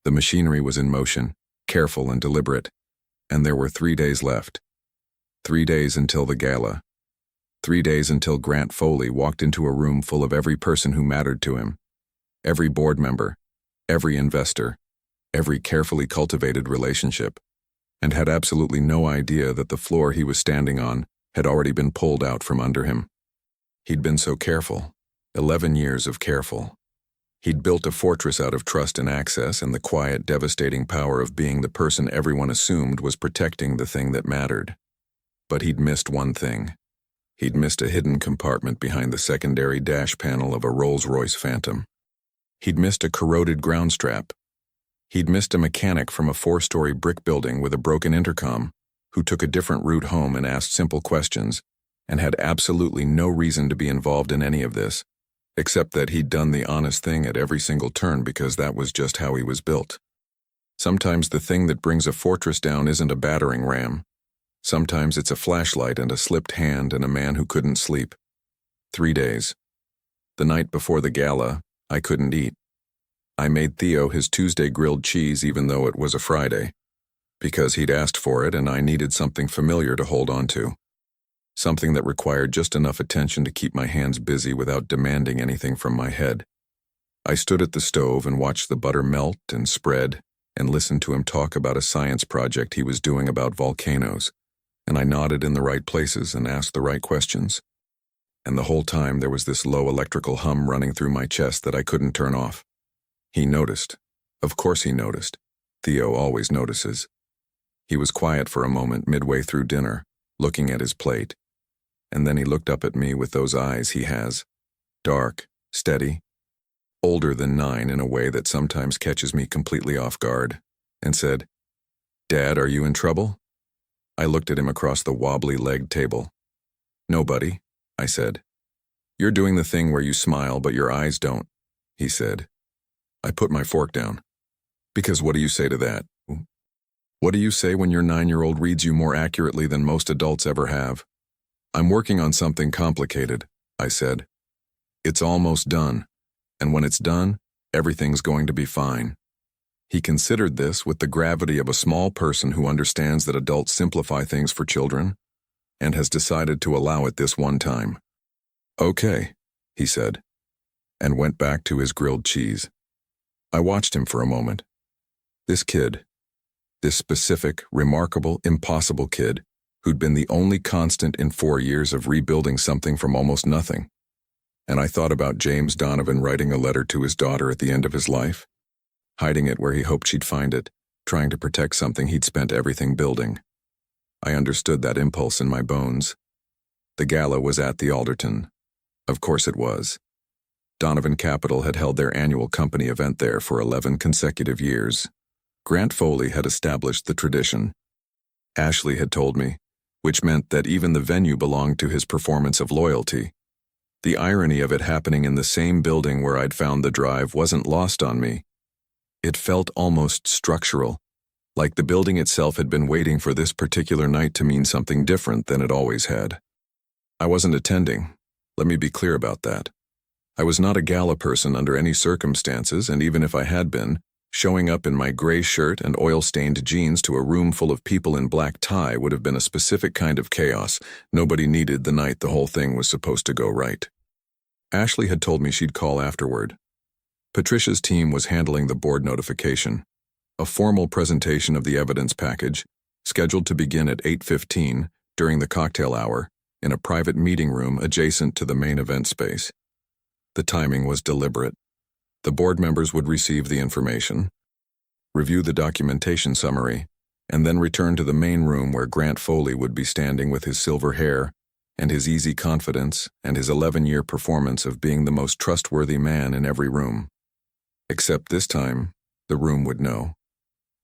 The machinery was in motion, careful and deliberate, and there were 3 days left. 3 days until the gala. 3 days until Grant Foley walked into a room full of every person who mattered to him. Every board member, every investor, every carefully cultivated relationship, and had absolutely no idea that the floor he was standing on had already been pulled out from under him. He'd been so careful, 11 years of careful. He'd built a fortress out of trust and access and the quiet, devastating power of being the person everyone assumed was protecting the thing that mattered. But he'd missed one thing. He'd missed a hidden compartment behind the secondary dash panel of a Rolls-Royce Phantom. He'd missed a corroded ground strap. He'd missed a mechanic from a 4-story brick building with a broken intercom who took a different route home and asked simple questions and had absolutely no reason to be involved in any of this, except that he'd done the honest thing at every single turn because that was just how he was built. Sometimes the thing that brings a fortress down isn't a battering ram. Sometimes it's a flashlight and a slipped hand and a man who couldn't sleep. 3 days. The night before the gala, I couldn't eat. I made Theo his Tuesday grilled cheese even though it was a Friday, because he'd asked for it and I needed something familiar to hold on to. Something that required just enough attention to keep my hands busy without demanding anything from my head. I stood at the stove and watched the butter melt and spread and listened to him talk about a science project he was doing about volcanoes, and I nodded in the right places and asked the right questions. And the whole time there was this low electrical hum running through my chest that I couldn't turn off. He noticed. Of course he noticed. Theo always notices. He was quiet for a moment midway through dinner, looking at his plate. And then he looked up at me with those eyes he has, dark, steady, older than 9 in a way that sometimes catches me completely off guard, and said, "Dad, are you in trouble?" I looked at him across the wobbly-legged table. "No, buddy," I said. "You're doing the thing where you smile but your eyes don't," he said. I put my fork down. "Because what do you say to that? What do you say when your 9-year-old reads you more accurately than most adults ever have?" "I'm working on something complicated," I said. "It's almost done, and when it's done, everything's going to be fine." He considered this with the gravity of a small person who understands that adults simplify things for children, and has decided to allow it this one time. "Okay," he said, and went back to his grilled cheese. I watched him for a moment. This kid, this specific, remarkable, impossible kid, who'd been the only constant in 4 years of rebuilding something from almost nothing. And I thought about James Donovan writing a letter to his daughter at the end of his life, hiding it where he hoped she'd find it, trying to protect something he'd spent everything building. I understood that impulse in my bones. The gala was at the Alderton. Of course it was. Donovan Capital had held their annual company event there for 11 consecutive years. Grant Foley had established the tradition. Ashley had told me, which meant that even the venue belonged to his performance of loyalty. The irony of it happening in the same building where I'd found the drive wasn't lost on me. It felt almost structural, like the building itself had been waiting for this particular night to mean something different than it always had. I wasn't attending. Let me be clear about that. I was not a gala person under any circumstances, and even if I had been, showing up in my gray shirt and oil-stained jeans to a room full of people in black tie would have been a specific kind of chaos nobody needed the night the whole thing was supposed to go right. Ashley had told me she'd call afterward. Patricia's team was handling the board notification, a formal presentation of the evidence package, scheduled to begin at 8:15 during the cocktail hour in a private meeting room adjacent to the main event space. The timing was deliberate. The board members would receive the information, review the documentation summary, and then return to the main room where Grant Foley would be standing with his silver hair, and his easy confidence, and his 11-year performance of being the most trustworthy man in every room. Except this time, the room would know.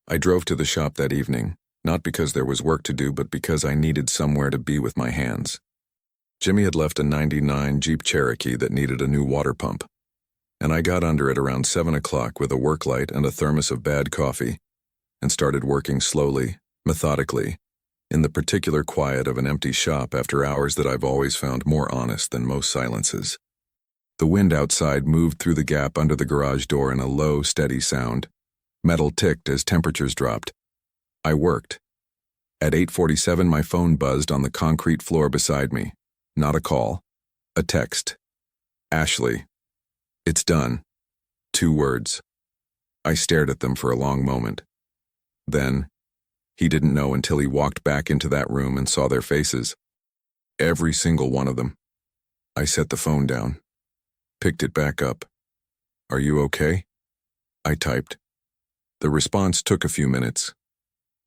I drove to the shop that evening, not because there was work to do, but because I needed somewhere to be with my hands. Jimmy had left a '99 Jeep Cherokee that needed a new water pump, and I got under it around 7 o'clock with a work light and a thermos of bad coffee, and started working slowly, methodically, in the particular quiet of an empty shop after hours that I've always found more honest than most silences. The wind outside moved through the gap under the garage door in a low, steady sound. Metal ticked as temperatures dropped. I worked. At 8:47, my phone buzzed on the concrete floor beside me. Not a call. A text. Ashley. It's done. 2 words. I stared at them for a long moment. Then, he didn't know until he walked back into that room and saw their faces. Every single one of them. I set the phone down. Picked it back up. Are you okay? I typed. The response took a few minutes.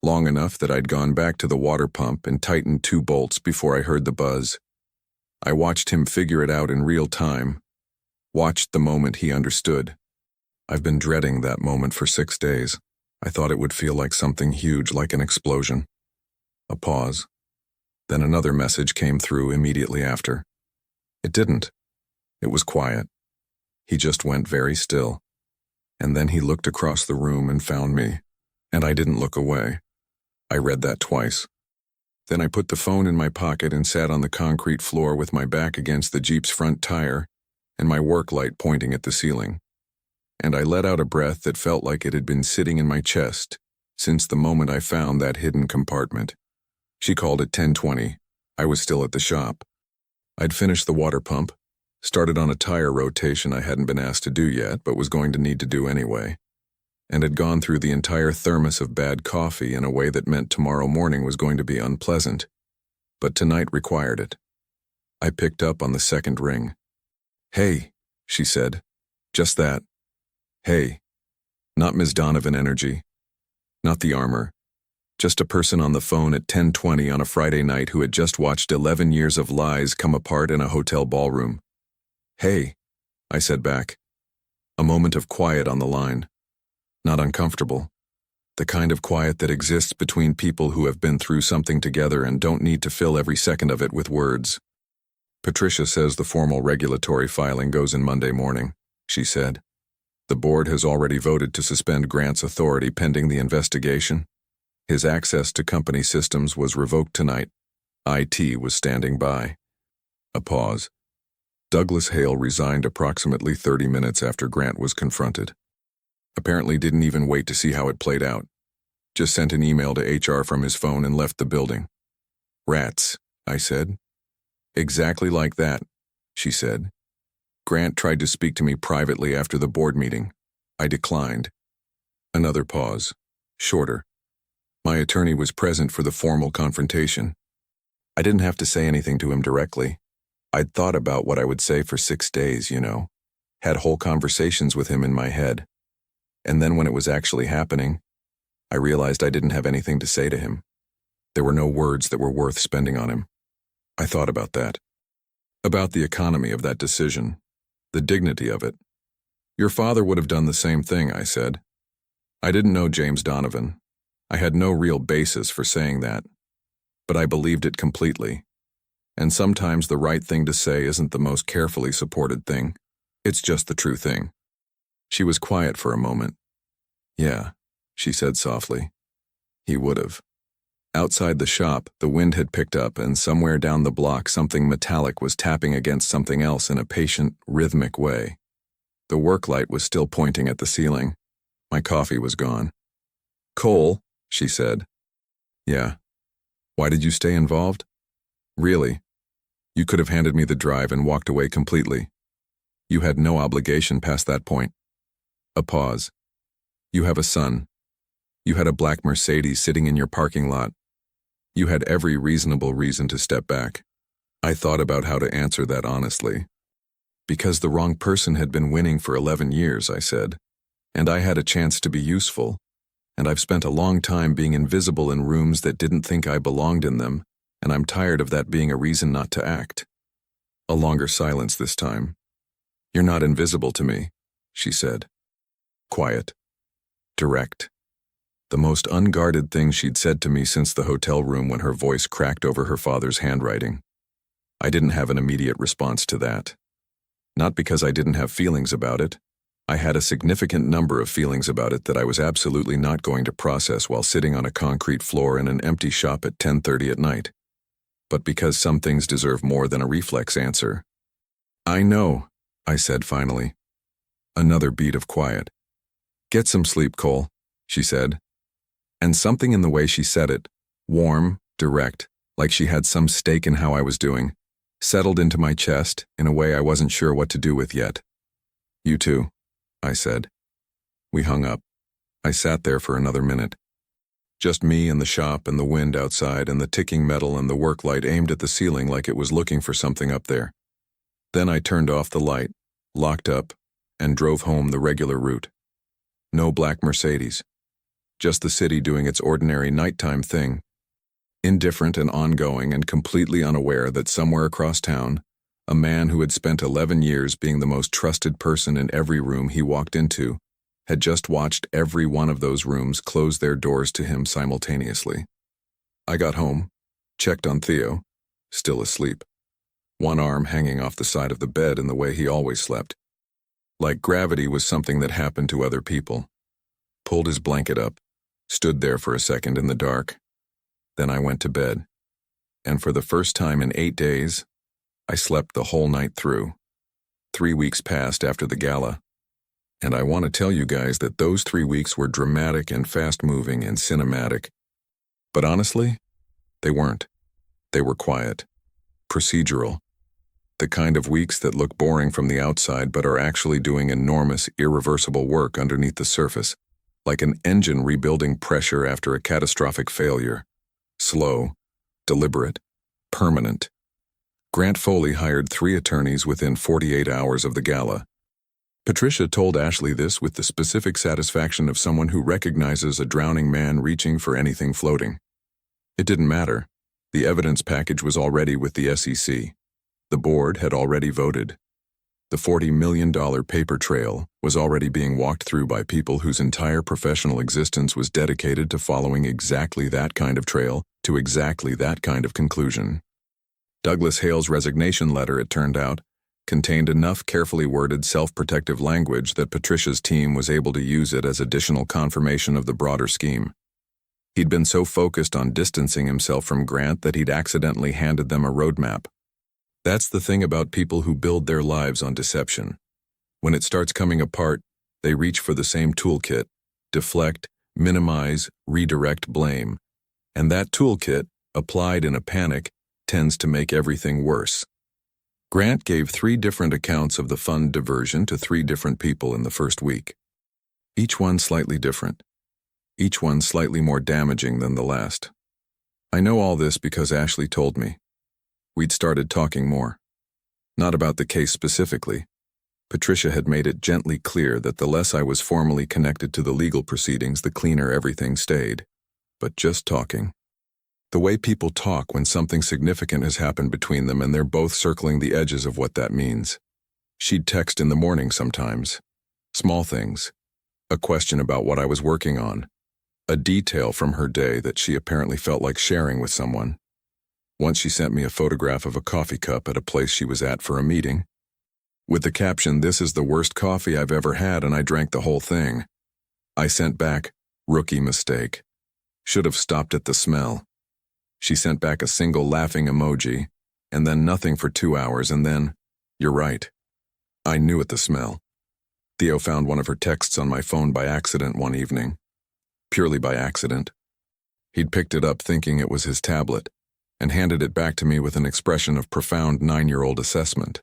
Long enough that I'd gone back to the water pump and tightened 2 bolts before I heard the buzz. I watched him figure it out in real time. Watched the moment he understood. I've been dreading that moment for 6 days. I thought it would feel like something huge, like an explosion. A pause. Then another message came through immediately after. It didn't. It was quiet. He just went very still. And then he looked across the room and found me. And I didn't look away. I read that twice. Then I put the phone in my pocket and sat on the concrete floor with my back against the Jeep's front tire and my work light pointing at the ceiling. And I let out a breath that felt like it had been sitting in my chest since the moment I found that hidden compartment. She called at 10:20. I was still at the shop. I'd finished the water pump, started on a tire rotation I hadn't been asked to do yet but was going to need to do anyway, and had gone through the entire thermos of bad coffee in a way that meant tomorrow morning was going to be unpleasant, but tonight required it. I picked up on the second ring. Hey, she said. Just that. Hey. Not Ms. Donovan energy. Not the armor. Just a person on the phone at 10:20 on a Friday night who had just watched 11 years of lies come apart in a hotel ballroom. Hey, I said back. A moment of quiet on the line. Not uncomfortable. The kind of quiet that exists between people who have been through something together and don't need to fill every second of it with words. Patricia says the formal regulatory filing goes in Monday morning, she said. The board has already voted to suspend Grant's authority pending the investigation. His access to company systems was revoked tonight. IT was standing by. A pause. Douglas Hale resigned approximately 30 minutes after Grant was confronted. Apparently didn't even wait to see how it played out. Just sent an email to HR from his phone and left the building. Rats, I said. Exactly like that, she said. Grant tried to speak to me privately after the board meeting. I declined. Another pause. Shorter. My attorney was present for the formal confrontation. I didn't have to say anything to him directly. I'd thought about what I would say for 6 days, Had whole conversations with him in my head. And then when it was actually happening, I realized I didn't have anything to say to him. There were no words that were worth spending on him. I thought about that. About the economy of that decision. The dignity of it. Your father would have done the same thing, I said. I didn't know James Donovan. I had no real basis for saying that. But I believed it completely. And sometimes the right thing to say isn't the most carefully supported thing. It's just the true thing. She was quiet for a moment. Yeah, she said softly. He would have. Outside the shop, the wind had picked up, and somewhere down the block something metallic was tapping against something else in a patient, rhythmic way. The work light was still pointing at the ceiling. My coffee was gone. Cole, she said. Yeah. Why did you stay involved? Really? You could have handed me the drive and walked away completely. You had no obligation past that point. A pause. You have a son. You had a black Mercedes sitting in your parking lot. You had every reasonable reason to step back. I thought about how to answer that honestly. Because the wrong person had been winning for 11 years, I said. And I had a chance to be useful. And I've spent a long time being invisible in rooms that didn't think I belonged in them, and I'm tired of that being a reason not to act. A longer silence this time. "You're not invisible to me," she said. Quiet. Direct. The most unguarded thing she'd said to me since the hotel room when her voice cracked over her father's handwriting. I didn't have an immediate response to that. Not because I didn't have feelings about it. I had a significant number of feelings about it that I was absolutely not going to process while sitting on a concrete floor in an empty shop at 10:30 at night. But because some things deserve more than a reflex answer. "I know," I said finally. Another beat of quiet. "Get some sleep, Cole," she said. And something in the way she said it, warm, direct, like she had some stake in how I was doing, settled into my chest in a way I wasn't sure what to do with yet. "You too," I said. We hung up. I sat there for another minute. Just me and the shop and the wind outside and the ticking metal and the work light aimed at the ceiling like it was looking for something up there. Then I turned off the light, locked up, and drove home the regular route. No black Mercedes. Just the city doing its ordinary nighttime thing. Indifferent and ongoing and completely unaware that somewhere across town, a man who had spent 11 years being the most trusted person in every room he walked into had just watched every one of those rooms close their doors to him simultaneously. I got home, checked on Theo, still asleep, one arm hanging off the side of the bed in the way he always slept. Like gravity was something that happened to other people. Pulled his blanket up, stood there for a second in the dark. Then I went to bed. And for the first time in 8 days, I slept the whole night through. 3 weeks passed after the gala. And I want to tell you guys that those 3 weeks were dramatic and fast-moving and cinematic. But honestly, they weren't. They were quiet, procedural. The kind of weeks that look boring from the outside but are actually doing enormous, irreversible work underneath the surface, like an engine rebuilding pressure after a catastrophic failure. Slow, deliberate, permanent. Grant Foley hired 3 attorneys within 48 hours of the gala. Patricia told Ashley this with the specific satisfaction of someone who recognizes a drowning man reaching for anything floating. It didn't matter. The evidence package was already with the SEC. The board had already voted. The $40 million paper trail was already being walked through by people whose entire professional existence was dedicated to following exactly that kind of trail to exactly that kind of conclusion. Douglas Hale's resignation letter, it turned out, contained enough carefully worded self-protective language that Patricia's team was able to use it as additional confirmation of the broader scheme. He'd been so focused on distancing himself from Grant that he'd accidentally handed them a roadmap. That's the thing about people who build their lives on deception. When it starts coming apart, they reach for the same toolkit: deflect, minimize, redirect blame. And that toolkit, applied in a panic, tends to make everything worse. Grant gave 3 different accounts of the fund diversion to 3 different people in the first week. Each one slightly different. Each one slightly more damaging than the last. I know all this because Ashley told me. We'd started talking more. Not about the case specifically. Patricia had made it gently clear that the less I was formally connected to the legal proceedings, the cleaner everything stayed. But just talking. The way people talk when something significant has happened between them and they're both circling the edges of what that means. She'd text in the morning sometimes. Small things. A question about what I was working on. A detail from her day that she apparently felt like sharing with someone. Once she sent me a photograph of a coffee cup at a place she was at for a meeting. With the caption, "This is the worst coffee I've ever had and I drank the whole thing." I sent back, "Rookie mistake. Should have stopped at the smell." She sent back a single laughing emoji, and then nothing for 2 hours, and then, "You're right." I knew it, the smell. Theo found one of her texts on my phone by accident one evening. Purely by accident. He'd picked it up thinking it was his tablet, and handed it back to me with an expression of profound 9-year-old assessment.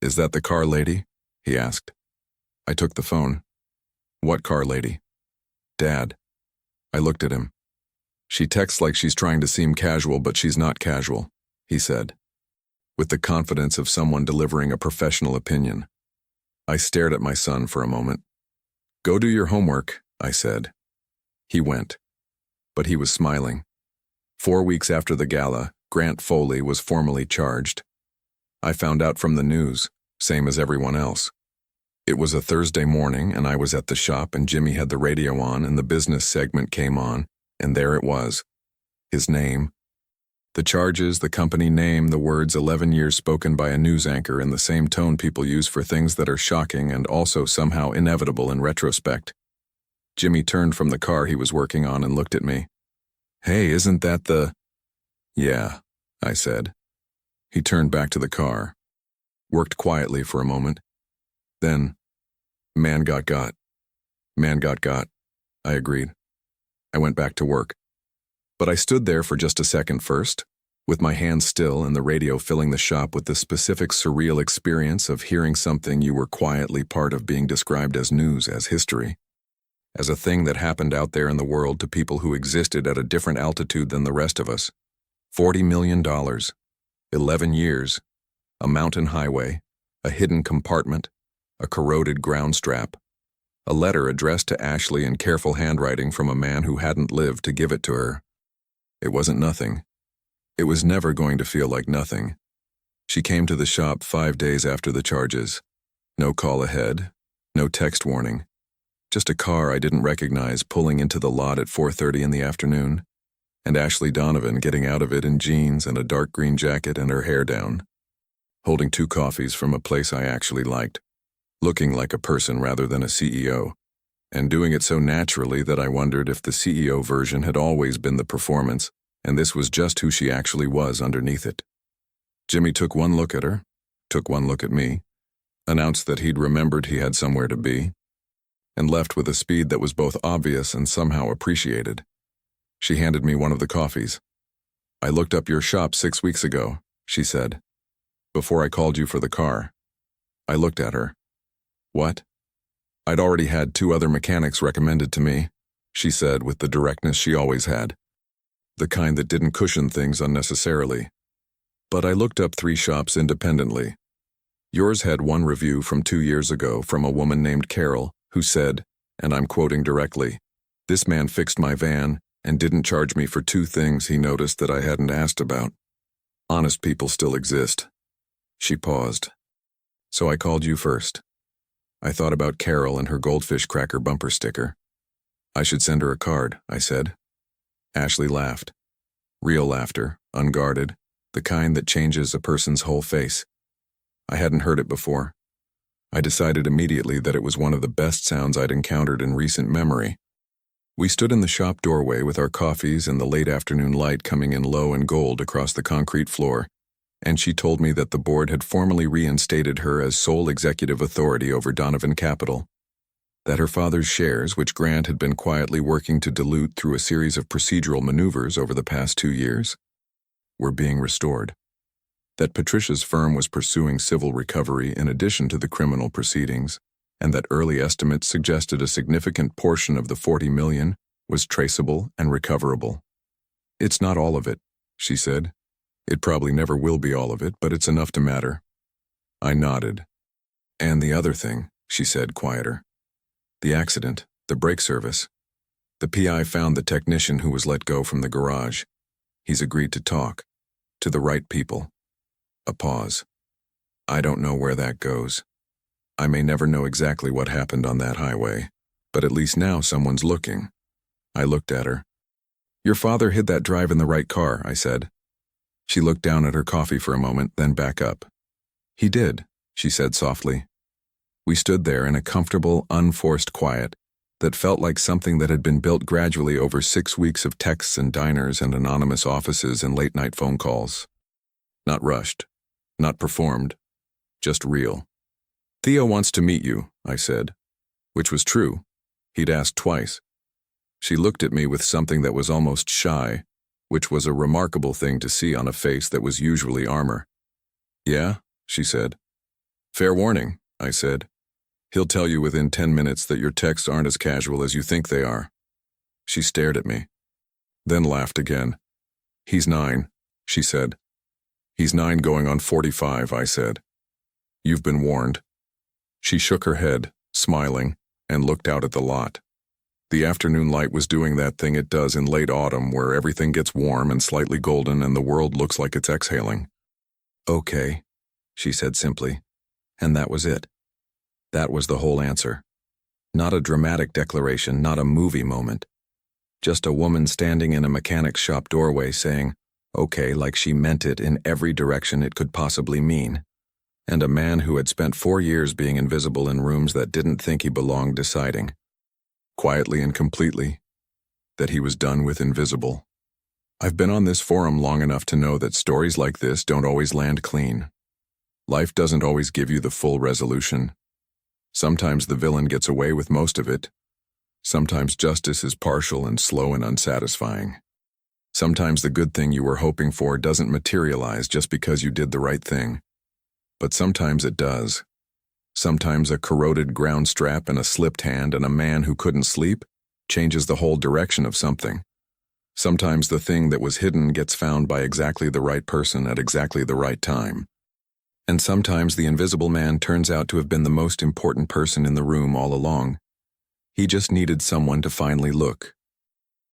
"Is that the car lady?" he asked. I took the phone. "What car lady?" "Dad." I looked at him. "She texts like she's trying to seem casual, but she's not casual," he said, with the confidence of someone delivering a professional opinion. I stared at my son for a moment. "Go do your homework," I said. He went. But he was smiling. 4 weeks after the gala, Grant Foley was formally charged. I found out from the news, same as everyone else. It was a Thursday morning, and I was at the shop, and Jimmy had the radio on, and the business segment came on, and there it was. His name. The charges, the company name, the words 11 years spoken by a news anchor in the same tone people use for things that are shocking and also somehow inevitable in retrospect. Jimmy turned from the car he was working on and looked at me. "Hey, isn't that the—" "Yeah," I said. He turned back to the car, worked quietly for a moment. Then, man got got. Man got got, I agreed. I went back to work. But I stood there for just a second first, with my hands still and the radio filling the shop with the specific surreal experience of hearing something you were quietly part of being described as news, as history, as a thing that happened out there in the world to people who existed at a different altitude than the rest of us. $40 million, 11 years, a mountain highway, a hidden compartment, a corroded ground strap, a letter addressed to Ashley in careful handwriting from a man who hadn't lived to give it to her. It wasn't nothing. It was never going to feel like nothing. She came to the shop 5 days after the charges. No call ahead, no text warning. Just a car I didn't recognize pulling into the lot at 4:30 in the afternoon, and Ashley Donovan getting out of it in jeans and a dark green jacket and her hair down, holding 2 coffees from a place I actually liked, looking like a person rather than a CEO, and doing it so naturally that I wondered if the CEO version had always been the performance, and this was just who she actually was underneath it. Jimmy took one look at her, took one look at me, announced that he'd remembered he had somewhere to be, and left with a speed that was both obvious and somehow appreciated. She handed me one of the coffees. "I looked up your shop 6 weeks ago," she said, "before I called you for the car." I looked at her. "What?" "I'd already had 2 other mechanics recommended to me," she said with the directness she always had, the kind that didn't cushion things unnecessarily. "But I looked up 3 shops independently. Yours had 1 review from 2 years ago from a woman named Carol who said, and I'm quoting directly, 'This man fixed my van and didn't charge me for 2 things he noticed that I hadn't asked about. Honest people still exist.'" She paused. "So I called you first. I thought about Carol and her goldfish cracker bumper sticker. I should send her a card," I said. Ashley laughed. Real laughter, unguarded, the kind that changes a person's whole face. I hadn't heard it before. I decided immediately that it was one of the best sounds I'd encountered in recent memory. We stood in the shop doorway with our coffees and the late afternoon light coming in low and gold across the concrete floor, and she told me that the board had formally reinstated her as sole executive authority over Donovan Capital, that her father's shares, which Grant had been quietly working to dilute through a series of procedural maneuvers over the past 2 years, were being restored, that Patricia's firm was pursuing civil recovery in addition to the criminal proceedings, and that early estimates suggested a significant portion of the $40 million was traceable and recoverable. "It's not all of it," she said. "It probably never will be all of it, but it's enough to matter." I nodded. "And the other thing," she said, quieter. "The accident, the brake service. The PI found the technician who was let go from the garage. He's agreed to talk. To the right people." A pause. "I don't know where that goes. I may never know exactly what happened on that highway, but at least now someone's looking." I looked at her. "Your father hid that drive in the right car," I said. She looked down at her coffee for a moment, then back up. "He did," she said softly. We stood there in a comfortable, unforced quiet that felt like something that had been built gradually over 6 weeks of texts and diners and anonymous offices and late-night phone calls. Not rushed, not performed, just real. "Theo wants to meet you," I said, which was true. He'd asked twice. She looked at me with something that was almost shy, which was a remarkable thing to see on a face that was usually armor. "Yeah," she said. "Fair warning," I said. "He'll tell you within 10 minutes that your texts aren't as casual as you think they are." She stared at me, then laughed again. "He's 9, she said. "He's 9 going on 45, I said. "You've been warned." She shook her head, smiling, and looked out at the lot. The afternoon light was doing that thing it does in late autumn where everything gets warm and slightly golden and the world looks like it's exhaling. "Okay," she said simply, and that was it. That was the whole answer. Not a dramatic declaration, not a movie moment. Just a woman standing in a mechanic's shop doorway saying, "Okay," like she meant it in every direction it could possibly mean. And a man who had spent 4 years being invisible in rooms that didn't think he belonged deciding, quietly and completely, that he was done with invisible. I've been on this forum long enough to know that stories like this don't always land clean. Life doesn't always give you the full resolution. Sometimes the villain gets away with most of it. Sometimes justice is partial and slow and unsatisfying. Sometimes the good thing you were hoping for doesn't materialize just because you did the right thing. But sometimes it does. Sometimes a corroded ground strap and a slipped hand and a man who couldn't sleep changes the whole direction of something. Sometimes the thing that was hidden gets found by exactly the right person at exactly the right time. And sometimes the invisible man turns out to have been the most important person in the room all along. He just needed someone to finally look.